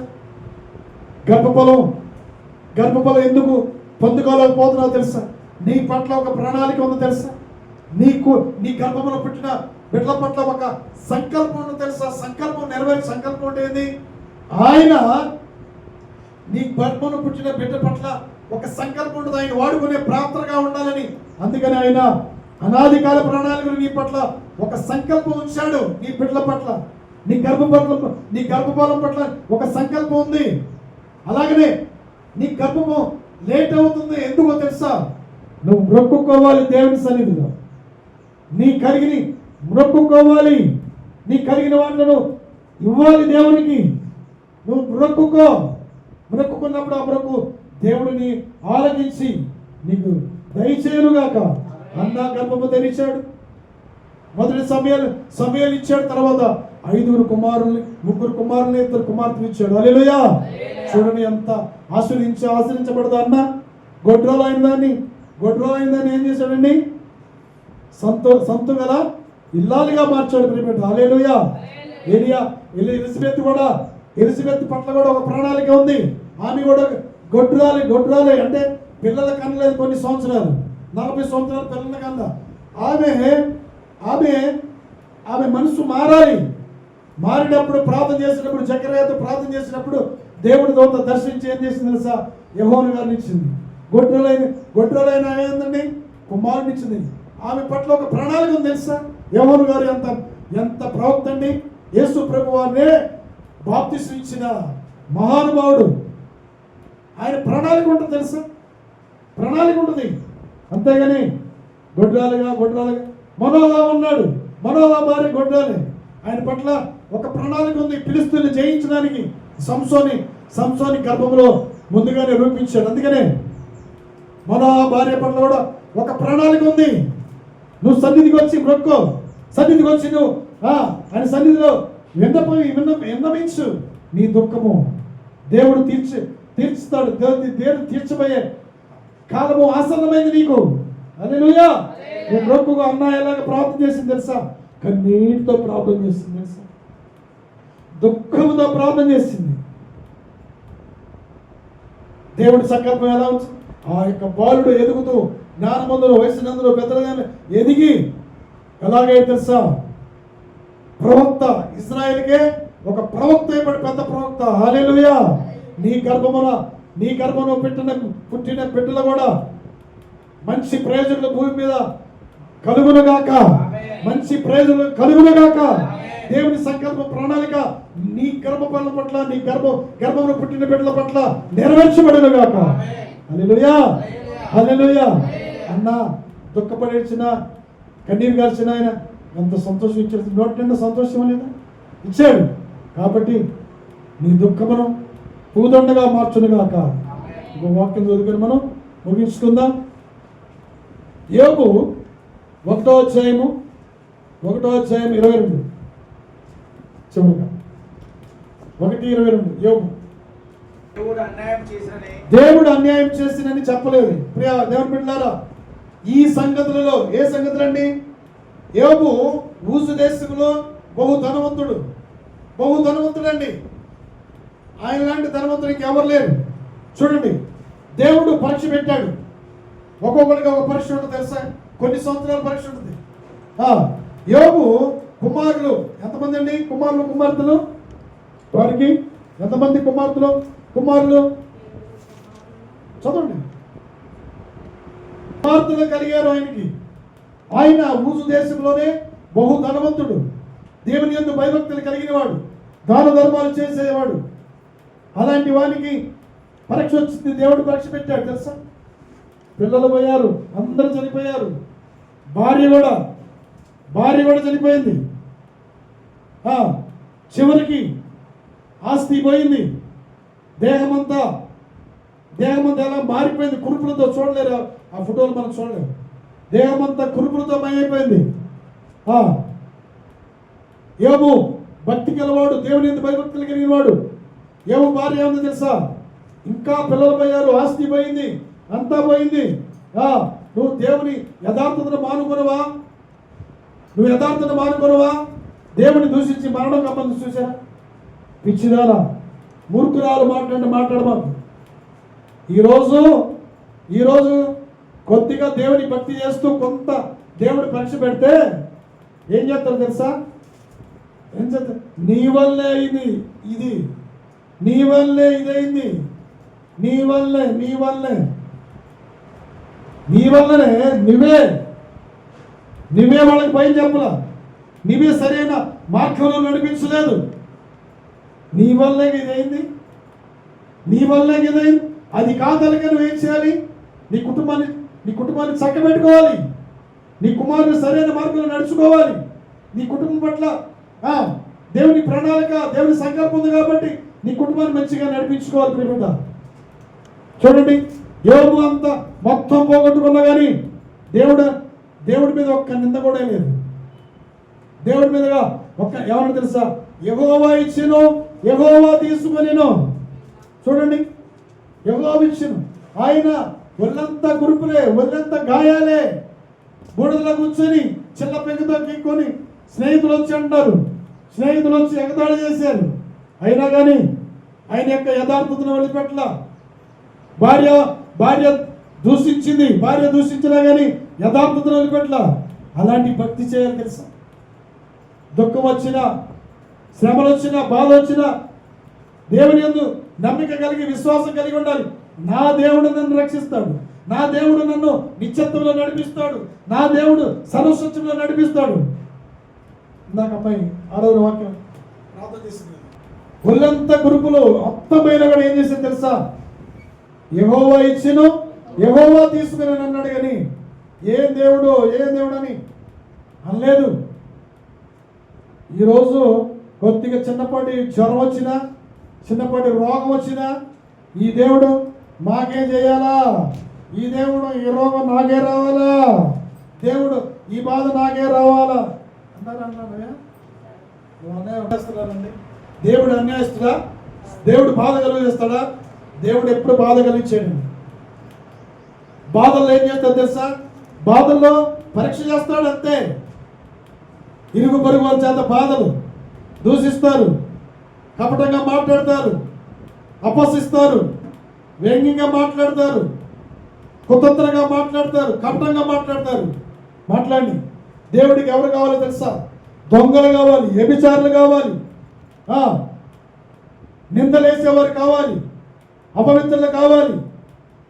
గర్భఫలం ఎందుకు పొందుకోలేకపోతున్నావు తెలుసా? నీ పట్ల ఒక ప్రణాళిక ఉందో తెలుసా? నీ గర్భంలో పుట్టిన బిడ్డల పట్ల ఒక సంకల్పం ఉందో తెలుసా? సంకల్పం నెరవేరే సంకల్పం అంటే ఏంది? ఆయన నీ గర్భంలో పుట్టిన బిడ్డ పట్ల ఒక సంకల్పం ఉంటుంది, ఆయన వాడుకునే ప్రార్థనగా ఉండాలని. అందుకని ఆయన అనాది కాల ప్రణాళికలు నీ పట్ల ఒక సంకల్పం ఉంచాడు. నీ బిడ్డల పట్ల, నీ గర్భఫలం పట్ల ఒక సంకల్పం ఉంది. అలాగనే నీ గర్భము లేట్ అవుతుంది. ఎందుకో తెలుసా? నువ్వు మొక్కుకోవాలి దేవుని సన్నిధిలో. నీ కలిగిని మొక్కుకోవాలి, నీ కలిగిన వాటిలను ఇవ్వాలి దేవునికి. నువ్వు మొక్కుకున్నప్పుడు ఆ మొక్కు దేవుడిని ఆలకించి నీకు దయచేయుగాక. అన్న గర్భము తెరిచాడు. మొదటి సమయాలు ఇచ్చాడు. తర్వాత 5 కుమారుల్ని, 3 కుమారుల్ని, 2 కుమార్తెలు ఇచ్చాడు. హల్లెలూయా. చూడండి ఎంత ఆశ్రయించబడదా అన్న. గొడ్రాలు అయిన దాన్ని ఏం చేశాడండి? సంతు గల ఇల్లాలుగా మార్చాడు. ప్రియమైన హల్లెలూయా. ఎలిజబెత్ పట్ల కూడా ఒక ప్రణాళిక ఉంది. ఆమె కూడా గొడ్రాలే అంటే పిల్లల కనలేదు. కొన్ని సంవత్సరాలు, 40 సంవత్సరాలు పిల్లల కన్నా. ఆమె మనసు మారాలి. మారినప్పుడు ప్రార్థన చేసినప్పుడు, జకర్యాతో ప్రార్థన చేసినప్పుడు దేవుడి దూత దర్శించి ఏం చేసింది తెలుసా? యెహోవా గారిని ఇచ్చింది. గొడ్రాలైన ఏందండి? కుమారుని ఇచ్చింది. ఆమె పట్ల ఒక ప్రణాళిక ఉంది తెలుసా? యెహోవా గారు ఎంత ప్రవక్త అండి. యేసు ప్రభు వారినే బాప్తిసం ఇచ్చిన మహానుభావుడు. ఆయన ప్రణాళిక ఉంటుంది తెలుసా? ప్రణాళిక ఉంటుంది. అంతేగాని గొడ్రాలుగా మనోగా ఉన్నాడు. మనోవా భార్య గొడ్రాలే. ఆయన పట్ల ఒక ప్రణాళిక ఉంది. ఫిలిష్తీయులను జయించడానికి సంసోని గర్భంలో ముందుగానే రూపించాడు. అందుకనే మనోవా భార్య పట్ల కూడా ఒక ప్రణాళిక ఉంది. నువ్వు సన్నిధికి వచ్చి మొక్కో, సన్నిధికి వచ్చి నువ్వు ఆయన సన్నిధిలో విన్నవించు. నీ దుఃఖము దేవుడు తీర్చుతాడు. దేవుడు తీర్చబోయే కాలము ఆసన్నమైంది నీకు. హల్లెలూయా. నువ్వు మొక్కుగా అన్న ఎలాగ ప్రార్థన చేసింది తెలుసా? కన్నీటితో ప్రార్థన చేసింది తెలుసా? దుఃఖముతో ప్రార్థన చేసింది. దేవుడి సంకల్పం ఎలా ఉంది? ఆ యొక్క బాలుడు ఎదుగుతూ జ్ఞానమందులో వయసునందులో పెద్దలుగా ఎదిగి ఎలాగే తెలుసా? ప్రవక్త, ఇశ్రాయేలుకే ఒక ప్రవక్త ఏపడి పెద్ద ప్రవక్త. హల్లెలూయా. నీ గర్భమున పుట్టిన బిడ్డలు కూడా మంచి ప్రయోజనాలు భూమి మీద కలుగునుగాక. మంచి ప్రయోజనాలు కలుగునుగాక. దేవుని సంకల్ప ప్రణాళిక నీ గర్భఫలం పట్ల, నీ గర్భంలో పుట్టిన బిడ్డల పట్ల నెరవేర్చబడునుగాక. హల్లెలూయా. హల్లెలూయా. అన్న దుఃఖపడేసిన, కన్నీరు గాల్చిన ఆయన ఎంత సంతోషం ఇచ్చాడు. నోటి నిండా సంతోషం లేదా ఇచ్చాడు. కాబట్టి నీ దుఃఖమును పూదండగా మార్చునుగాక. ఇంకో వాక్యం చదువుకొని మనం ముగించుకుందాం. యోబు 1వ అధ్యాయము 22 చివరిగా 1:22. యోబు దేవుడు అన్యాయం చేసినని చెప్పలేదు. ప్రియ దేవుని బిడ్డలారా, ఈ సంగతులలో ఏ సంగతులండి? యోబు ఊసు దేశంలో బహు ధనవంతుడండి. ఆయన లాంటి ధనవంతుడికి ఎవరు లేరు. చూడండి, దేవుడు పరీక్ష పెట్టాడు. ఒక్కొక్కరికి ఒక పరీక్ష ఉంటుంది తెలుసా? కొన్ని సంవత్సరాల పరీక్ష ఉంటుంది. యోబు కుమారులు ఎంతమంది అండి? కుమార్తెలు వారికి ఎంతమంది కుమారులు చదవండి. కుమార్తెలు కలిగారు ఆయనకి. ఆయన ఊసు దేశంలోనే బహు ధనవంతుడు, దేవుని యందు భయభక్తులు కలిగిన వాడు, దాన ధర్మాలు చేసేవాడు. అలాంటి వానికి పరీక్ష వచ్చింది. దేవుడు పరీక్ష పెట్టాడు తెలుసా? పిల్లలు పోయారు, అందరూ చనిపోయారు. భార్య కూడా చనిపోయింది. చివరికి ఆస్తి పోయింది. దేహమంతా ఎలా మారిపోయింది. కురుపులతో చూడలేరు ఆ ఫోటోలు, మనం చూడలేరు. దేహమంతా కురుపులతో మయమైపోయింది. యోబు భక్తి గలవాడు, దేవుని యందు భయభక్తులు కలిగిన వాడు. యోబు భార్య ఏముంది తెలుసా? ఇంకా పిల్లలు పోయారు, ఆస్తి పోయింది, అంతా పోయింది. నువ్వు దేవుని యథార్థతను మానుకొనవా? దేవుని దూషించి మరణం కమ్మంది చూసారా? పిచ్చిదారా, మూర్ఖురాలు మాట్లాడమాకు. ఈరోజు కొద్దిగా దేవుని భక్తి చేస్తూ కొంత దేవుడి పరీక్ష పెడితే ఏం చేస్తారు తెలుసా? నీ వల్లే ఇది నీ వల్లే ఇదైంది, నీ వల్లనే నువ్వే వాళ్ళకి పైన చెప్పలా, నువ్వే సరైన మార్గంలో నడిపించలేదు, నీ వల్లే ఇదైంది. అది కాదలక నువ్వేం చేయాలి? నీ కుటుంబాన్ని చక్కబెట్టుకోవాలి. నీ కుమారుని సరైన మార్గంలో నడుచుకోవాలి. నీ కుటుంబం పట్ల దేవుని ప్రణాళిక, దేవుని సంకల్పం ఉంది కాబట్టి నీ కుటుంబాన్ని మంచిగా నడిపించుకోవాలి. ప్రియమైన చూడండి, యోబు అంతా మొత్తం పోగొట్టుకున్నా కానీ దేవుడి మీద ఒక్క నింద కూడా లేదు. దేవుడి మీదగా ఏమన్నా తెలుసా? యెహోవా ఇచ్చెను, యెహోవా తీసుకొనెను. చూడండి, యెహోవా ఇచ్చెను. ఆయన ఒళ్ళంతా కురుపులే, ఒళ్ళంతా గాయాలే, బూడిదలో కూర్చొని చిన్న పెంకుతో గీక్కొని స్నేహితులు వచ్చి ఎగతాళి చేశారు. అయినా కానీ ఆయన యొక్క యథార్థతను వదిలిపెట్ల. భార్య దూషించినా కానీ యథార్థతను వదిలిపెట్ల. అలాంటి భక్తి చేయాలి తెలుసా? దుఃఖం వచ్చినా, శ్రమలు వచ్చినా, బాధ వచ్చినా దేవుని యందు నమ్మిక కలిగి, విశ్వాసం కలిగి ఉండాలి. నా దేవుడు నన్ను రక్షిస్తాడు, నా దేవుడు నన్ను నిత్యత్వంలో నడిపిస్తాడు, నా దేవుడు సర్వసత్యంలో నడిపిస్తాడు. ఇందాక అమ్మాయి 6వ వాక్యం ప్రార్థన చేసింది. ఒళ్ళంతా కురుపులు అత్తమైన కూడా ఏం చేసింది తెలుసా? యెహోవా ఇచ్చెను, యెహోవా తీసుకుని అన్నాడు కానీ ఏం దేవుడు అని అనలేదు. ఈరోజు కొద్దిగా చిన్నపాటి జ్వరం వచ్చినా, చిన్నపాటి రోగం వచ్చినా, ఈ దేవుడు మాకేం చేయాలా, ఈ దేవుడు ఈ రోగం నాకే రావాలా, దేవుడు ఈ బాధ నాకే రావాలా అన్నారన్నానయ్యా. అన్యాయస్తున్నారండి. దేవుడు అన్యాయస్తుడా? దేవుడు బాధ కలిగిస్తాడా? దేవుడు ఎప్పుడు బాధ కలిగించాడు. బాధల్లో ఏం చేస్తాడు తెలుసా? బాధల్లో పరీక్ష చేస్తాడు అంతే. ఇరుగు పొరుగు వారి చేత బాధలు దూషిస్తారు, కపటంగా మాట్లాడతారు, అపహసిస్తారు, వ్యంగ్యంగా మాట్లాడతారు, కుతంత్రంగా మాట్లాడతారు, కపటంగా మాట్లాడతారు. మాట్లాడి దేవుడికి ఎవరు కావాలో తెలుసా? దొంగలు కావాలి, వ్యభిచారులు కావాలి, నిందలేసేవారు కావాలి, అపవిత్రులు కావాలి,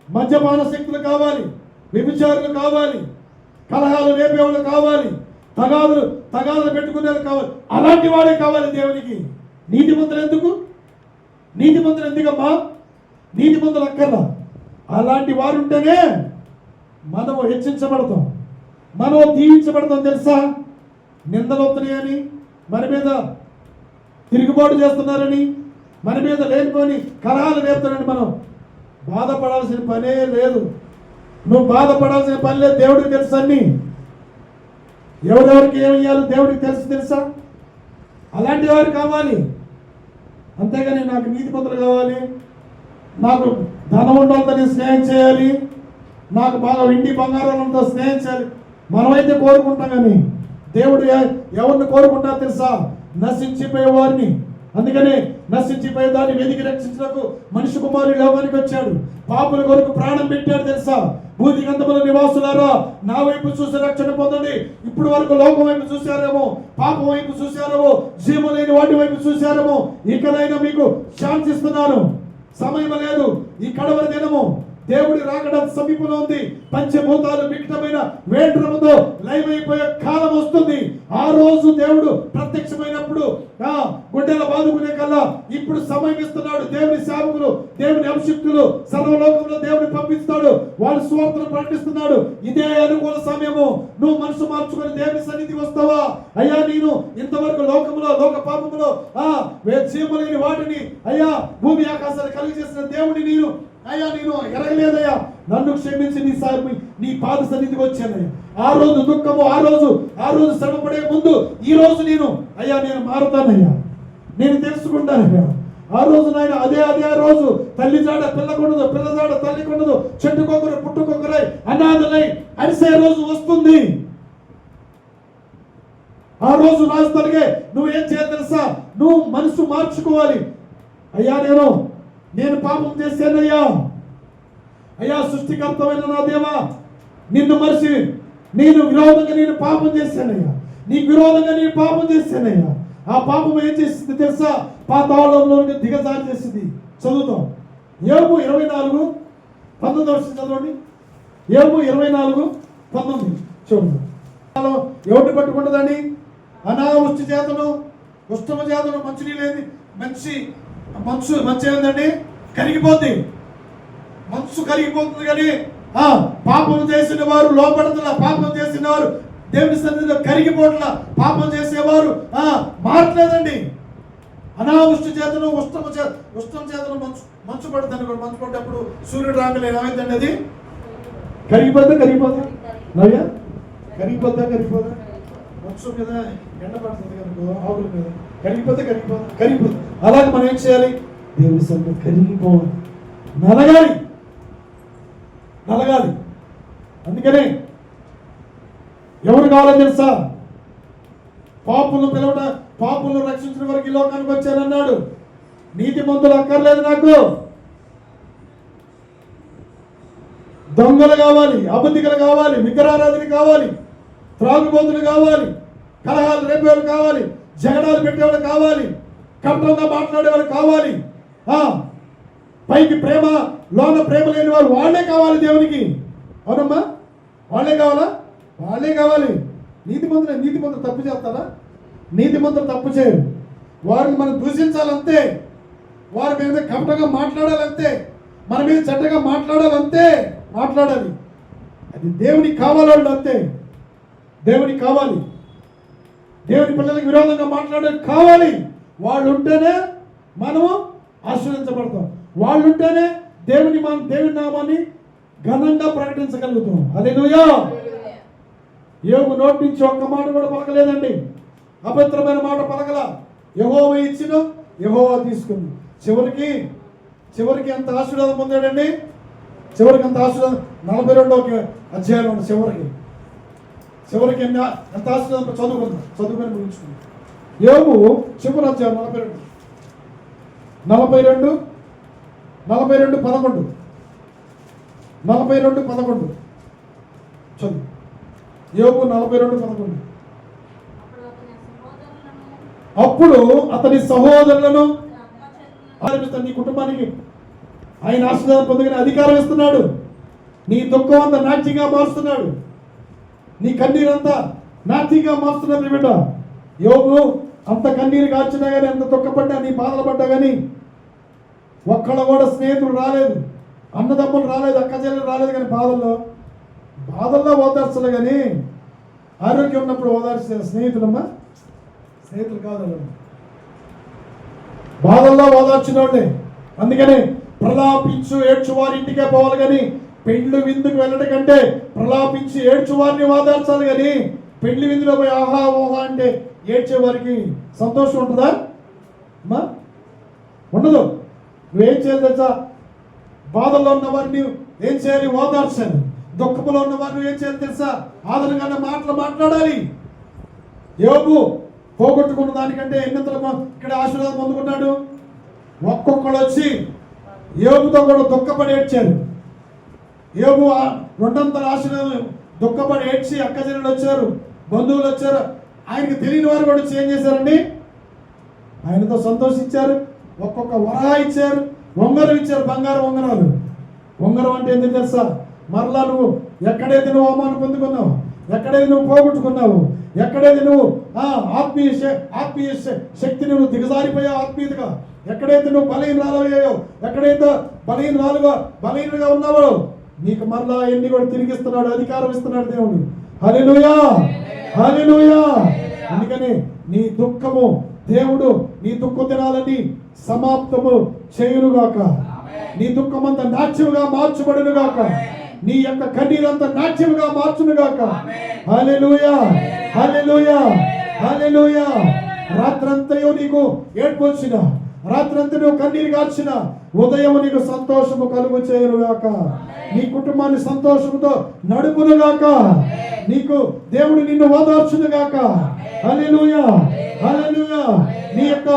మద్యపాన శక్తులు కావాలి, వ్యభిచారులు కావాలి, కలహాలు రేపేవాళ్ళు కావాలి, తగాదులు పెట్టుకునేది కావాలి. అలాంటి వాడే కావాలి దేవునికి. నీతిమంతులు ఎందుకు? నీతిమంతులు ఎందుకమ్మా? నీతిమంతులు అక్కర్లా. అలాంటి వారు ఉంటేనే మనము హెచ్చించబడతాం, మనం దీవించబడతాం. తెలుసా? నిందలు వస్తున్నాయని, మన మీద తిరుగుబాటు చేస్తున్నారని, మన మీద లేనిపోని కలహాలు రేపుతారని మనం బాధపడాల్సిన పనే లేదు. నువ్వు బాధపడాల్సిన పని లేదు. దేవుడికి తెలుసు అన్ని. ఎవరెవరికి ఏమి ఇవ్వాలో దేవుడికి తెలుసా? అలాంటి వారు కావాలి. అంతేగాని నాకు నీతిమంతులు కావాలి, నాకు ధనం ఉండాలతో నేను స్నేహం చేయాలి, నాకు బాగా వెండి బంగారాలతో స్నేహం చేయాలి మనమైతే కోరుకుంటాం. కానీ దేవుడు ఎవరిని కోరుకుంటా తెలుసా? నశించిపోయే వారిని. అందుకనే నశించిపోయే దాన్ని వెతికి రక్షించడానికి మనిషి కుమారుడు లోకానికి వచ్చాడు. పాపుల కొరకు ప్రాణం పెట్టాడు. తెలుసా? భూతి గంధముల నివాసులారా, నా వైపు చూసి రక్షణ పొందండి. ఇప్పుడు వరకు లోకం వైపు చూశారేమో, పాపం వైపు చూశారేమో, జీవం లేని వాటి వైపు చూశారేమో. ఇకనైనా మీకు శాంతిస్తున్నాను. సమయం లేదు. ఈ కడవరి దినము దేవుడి రాకడ సమీపంలో ఉంది. పంచభూతాలు మిక్తమైన వేండ్రముతో లైవైపోయే కాలం వస్తుంది. ఆ రోజు దేవుడు ప్రత్యక్షమైనప్పుడు గుడ్డెల బాదుకునే కల్లా ఇప్పుడు సమయం ఇస్తున్నాడు. దేవుని సేవకులు, దేవుని అభిషిక్తులు సర్వలోకంలో దేవుని పంపిస్తాడు. వాళ్ళు స్వార్థను ప్రకటిస్తున్నాడు. ఇదే అనుకూల సమయము. నువ్వు మనసు మార్చుకొని దేవుని సన్నిధికి వస్తావా? అయ్యా, నేను ఇంతవరకు లోకములో, లోక పాపములో జీవలేని వాటిని, అయ్యా భూమి ఆకాశాలు కలిగి చేసిన దేవుని నేను ఎరగలేదయ్యా, నన్ను క్షమించి నీ పాద సన్నిధికి వచ్చానయ్యా. ఆ రోజు దుఃఖము, ఆ రోజు శ్రమపడే ముందు ఈ రోజు నేను మారుతానయ్యా, నేను తెలుసుకుంటానయ్యా. ఆ రోజు నాయన అదే రోజు తల్లి జాడ పిల్లకొండదు, పిల్ల జాడ తల్లి కొండదు, చెట్టుకొకరు పుట్టుకొకరై అనాథలై అరిసే రోజు వస్తుంది. ఆ రోజు రాజుతలిగే నువ్వేం చేయాలి తెలుసా? నువ్వు మనసు మార్చుకోవాలి. అయ్యా, నేను పాపం చేశానయ్యా. అయ్యా, సృష్టికర్తమైన నా దేవా, నిన్ను మరిచి నేను విరోధంగా నేను పాపం చేశానయ్యా. నీకు విరోధంగా నేను పాపం చేశానయ్యా. ఆ పాపం ఏం చేసింది తెలుసా? పాతాళంలోకి దిగజారి చేసింది. చదువుతాం. యోబు 24:19 చదవండి. యోబు 24:19 చూడండి. ఎవరిని పట్టుకుంటుందండి? అనావృష్టి చేతను, ఉష్ణమ చేతను, మంచినీళ్ళేది మంచు ఏందండి? కరిగిపోద్ది. మనసు కరిగిపోతుంది. కానీ పాపం చేసిన వారు లోపడుతున్న, పాపం చేసిన వారు దేవుని సన్నిధిలో కరిగిపోట్ల, పాపం చేసేవారు మారట్లేదండి. అనావృష్టి చేతను, ఉష్ణం చేతను మంచు పడుతుంది. మంచు పడ్డప్పుడు సూర్యుడు రాగలే ఏమైందండి? అది కరిగిపోద్దా? నవ్యా, కరిగిపోద్దా? మంచు మీద ఎండ పడుతుంది కనుక, ఆవుల మీద కరిగిపోతే. అలాగే మనం ఏం చేయాలి? దేవుని సన్నిధిలో కరిగిపోవాలి, నలగాలి. అందుకనే ఎవరు కావాలని తెలుసా? పాపులను రక్షించిన వరకు ఈ లోకానికి వచ్చానన్నాడు. నీతిమంతులు అక్కర్లేదు నాకు. దొంగలు కావాలి, అబద్ధికులు కావాలి, విగ్రహారాధన కావాలి, త్రాగుబోతులు కావాలి, కలహాలు రేపేవాళ్ళు కావాలి, జగడాలు పెట్టేవాళ్ళు కావాలి, కపటంగా మాట్లాడేవాళ్ళు కావాలి, పైకి ప్రేమ లోన ప్రేమ లేని వారు వాళ్ళే కావాలి దేవునికి. అవునమ్మా, వాళ్ళే కావాలి. నీతిమంతులు తప్పు చేస్తారా? నీతిమంతులు తప్పు చేయరు. వారిని మనం దూషించాలంతే, వారి మీద కపటంగా మాట్లాడాలంతే, మన మీద చెడ్డగా మాట్లాడాలి. అది దేవునికి కావాలి. అంతే దేవునికి కావాలి. దేవుని పిల్లలకు విరోధంగా మాట్లాడే కావాలి. వాళ్ళు ఉంటేనే మనము ఆశీర్వదించబడతాం. వాళ్ళు ఉంటేనే దేవుని నామాన్ని ఘనంగా ప్రకటించగలుగుతాం. హల్లెలూయా. యోబు నోటి నుంచి ఒక్క మాట కూడా పలకలేదండి. అపవిత్రమైన మాట పలకల. యెహోవా ఇచ్చిన, యెహోవా తీసుకుంది. చివరికి ఎంత ఆశీర్వాదం పొందాడండి. చివరికి ఎంత ఆశీర్వాదం 42వ అధ్యాయంలో ఉన్న చివరికి ఎంత ఆశీర్వాదం చదువుకొని ముగించుకుంది. యోబు చివరి అధ్యాయం 42 11 చదువు. యోబు 42:11. అప్పుడు అతని సహోదరులను నీ కుటుంబానికి ఆయన ఆశీర్వాదం పొందుకునే అధికారం ఇస్తున్నాడు. నీ దుఃఖం అంతా నాట్యంగా మారుస్తున్నాడు. నీ కన్నీరంతా నాట్యంగా మారుస్తున్నాడు. బిడ్డ యోబు అంత కన్నీరు కాల్చినా కానీ, అంత దుఃఖపడ్డా, నీ బాధలు పడ్డా కానీ ఒక్కళ్ళ కూడా స్నేహితులు రాలేదు, అన్నదమ్ములు రాలేదు, అక్క చెల్లెలు రాలేదు. కానీ బాధల్లో ఓదార్చలే. కానీ ఆరోగ్యం ఉన్నప్పుడు ఓదార్చే స్నేహితులమ్మా, స్నేహితులు కాదు. బాధల్లో ఓదార్చిన వాళ్ళే. అందుకని ప్రలాపించు ఏడ్చు వారి ఇంటికే పోవాలి. కానీ పెళ్లి విందుకు వెళ్ళడం కంటే ప్రలాపించి ఏడ్చు వారిని ఓదార్చాలి. కానీ పెళ్లి విందులో పోయి ఆహా ఓహా అంటే ఏడ్చే వారికి సంతోషం ఉంటుందా అమ్మా? ఉండదు. నువ్వేం చేయాలి తెలుసా? బాధల్లో ఉన్న వారిని ఏం చేయాలి? ఓదార్చాలి. దుఃఖంలో ఉన్న వారిని ఏం చేయాలి తెలుసా? ఆదరణగా మాటలు మాట్లాడాలి. యోబు పోగొట్టుకున్న దానికంటే ఎన్నింతలు ఇక్కడ ఆశీర్వాదం పొందుకున్నాడు. ఒక్కొక్కడు వచ్చి యోబుతో కూడా దుఃఖపడి ఏడ్చారు. యోబు 200 ఆశీర్వాదం దుఃఖపడి ఏడ్చి అక్క చెల్లెలు వచ్చారు, బంధువులు వచ్చారు. ఆయనకి తెలియని వారు కూడా ఏం చేశారండి? ఆయనతో సంతోషించారు. ఒక్కొక్క వరహ ఇచ్చారు, ఉంగరం ఇచ్చారు, బంగారు ఉంగరాలు. ఉంగరం అంటే ఎందుకు తెలుసా? మరలా నువ్వు ఎక్కడైతే నువ్వు అవమానం పొందుకున్నావు, ఎక్కడైతే నువ్వు పోగొట్టుకున్నావు, ఎక్కడైతే నువ్వు ఆత్మీయ శక్తిని నువ్వు దిగజారిపోయావు, ఆత్మీయతగా ఎక్కడైతే నువ్వు బలహీనరాలయ్యాయో, ఎక్కడైతే బలహీనుగా ఉన్నావో నీకు మరలా ఎన్ని కూడా తిరిగిస్తున్నాడు, అధికారం ఇస్తున్నాడు దేవుడు. హల్లెలూయా, హల్లెలూయా. అందుకని నీ దుఃఖము దేవుడు నీ దుఃఖ దినాలని సమాప్తము చేయునుగాక. నీ దుఃఖమంతా నాట్యముగా మార్చబడునుగాక. నీ యొక్క కన్నీరంతా నాట్యముగా మార్చునుగాక. హల్లెలూయా, హల్లెలూయా, హల్లెలూయా. రాత్రంతయు నీకు ఏడ్పు వచ్చిన, రాత్రంతా నువ్వు కన్నీరు కార్చిన, ఉదయం నీకు సంతోషము కలుగు చేయునుగాక. నీ కుటుంబాన్ని సంతోషంతో నడుపునుగాక. నీకు దేవుడు నిన్ను ఓదార్చునుగాక. హల్లెలూయా, హల్లెలూయా. నీ యొక్క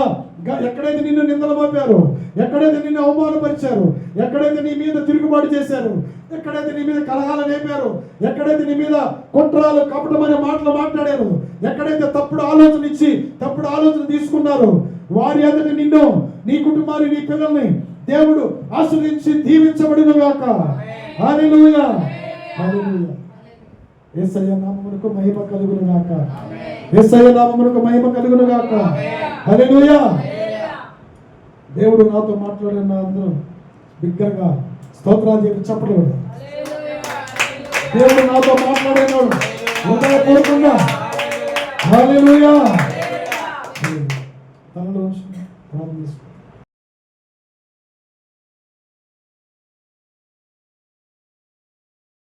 ఎక్కడైతే నిన్ను నిందలు మోపారు, ఎక్కడైతే నిన్ను అవమానపరిచారు, ఎక్కడైతే నీ మీద తిరుగుబాటు చేశారు, ఎక్కడైతే నీ మీద కలహాలు నేపారు, ఎక్కడైతే నీ మీద కుట్రాలు కపటమైన మాటలు మాట్లాడారు, ఎక్కడైతే తప్పుడు ఆలోచన ఇచ్చి తప్పుడు ఆలోచన తీసుకున్నారు, వారి ఎదుట నిన్ను, నీ కుటుంబాన్ని, నీ పిల్లల్ని దేవుడు ఆశీర్వదించి దీవించబడునుగాక. హల్లెలూయా, హల్లెలూయా. యేసయ్య నామమునకు మహిమ కలుగునుగాక. యేసయ్య నామమునకు మహిమ కలుగునుగాక. హల్లెలూయా. దేవుడు నాతో మాట్లాడిన అందరూ బిగ్గరగా స్తోత్రాలు చెప్పి చెప్పలేదు. దేవుడు నాతో మాట్లాడినాడు హృదయపూర్వకంగా. హల్లెలూయా.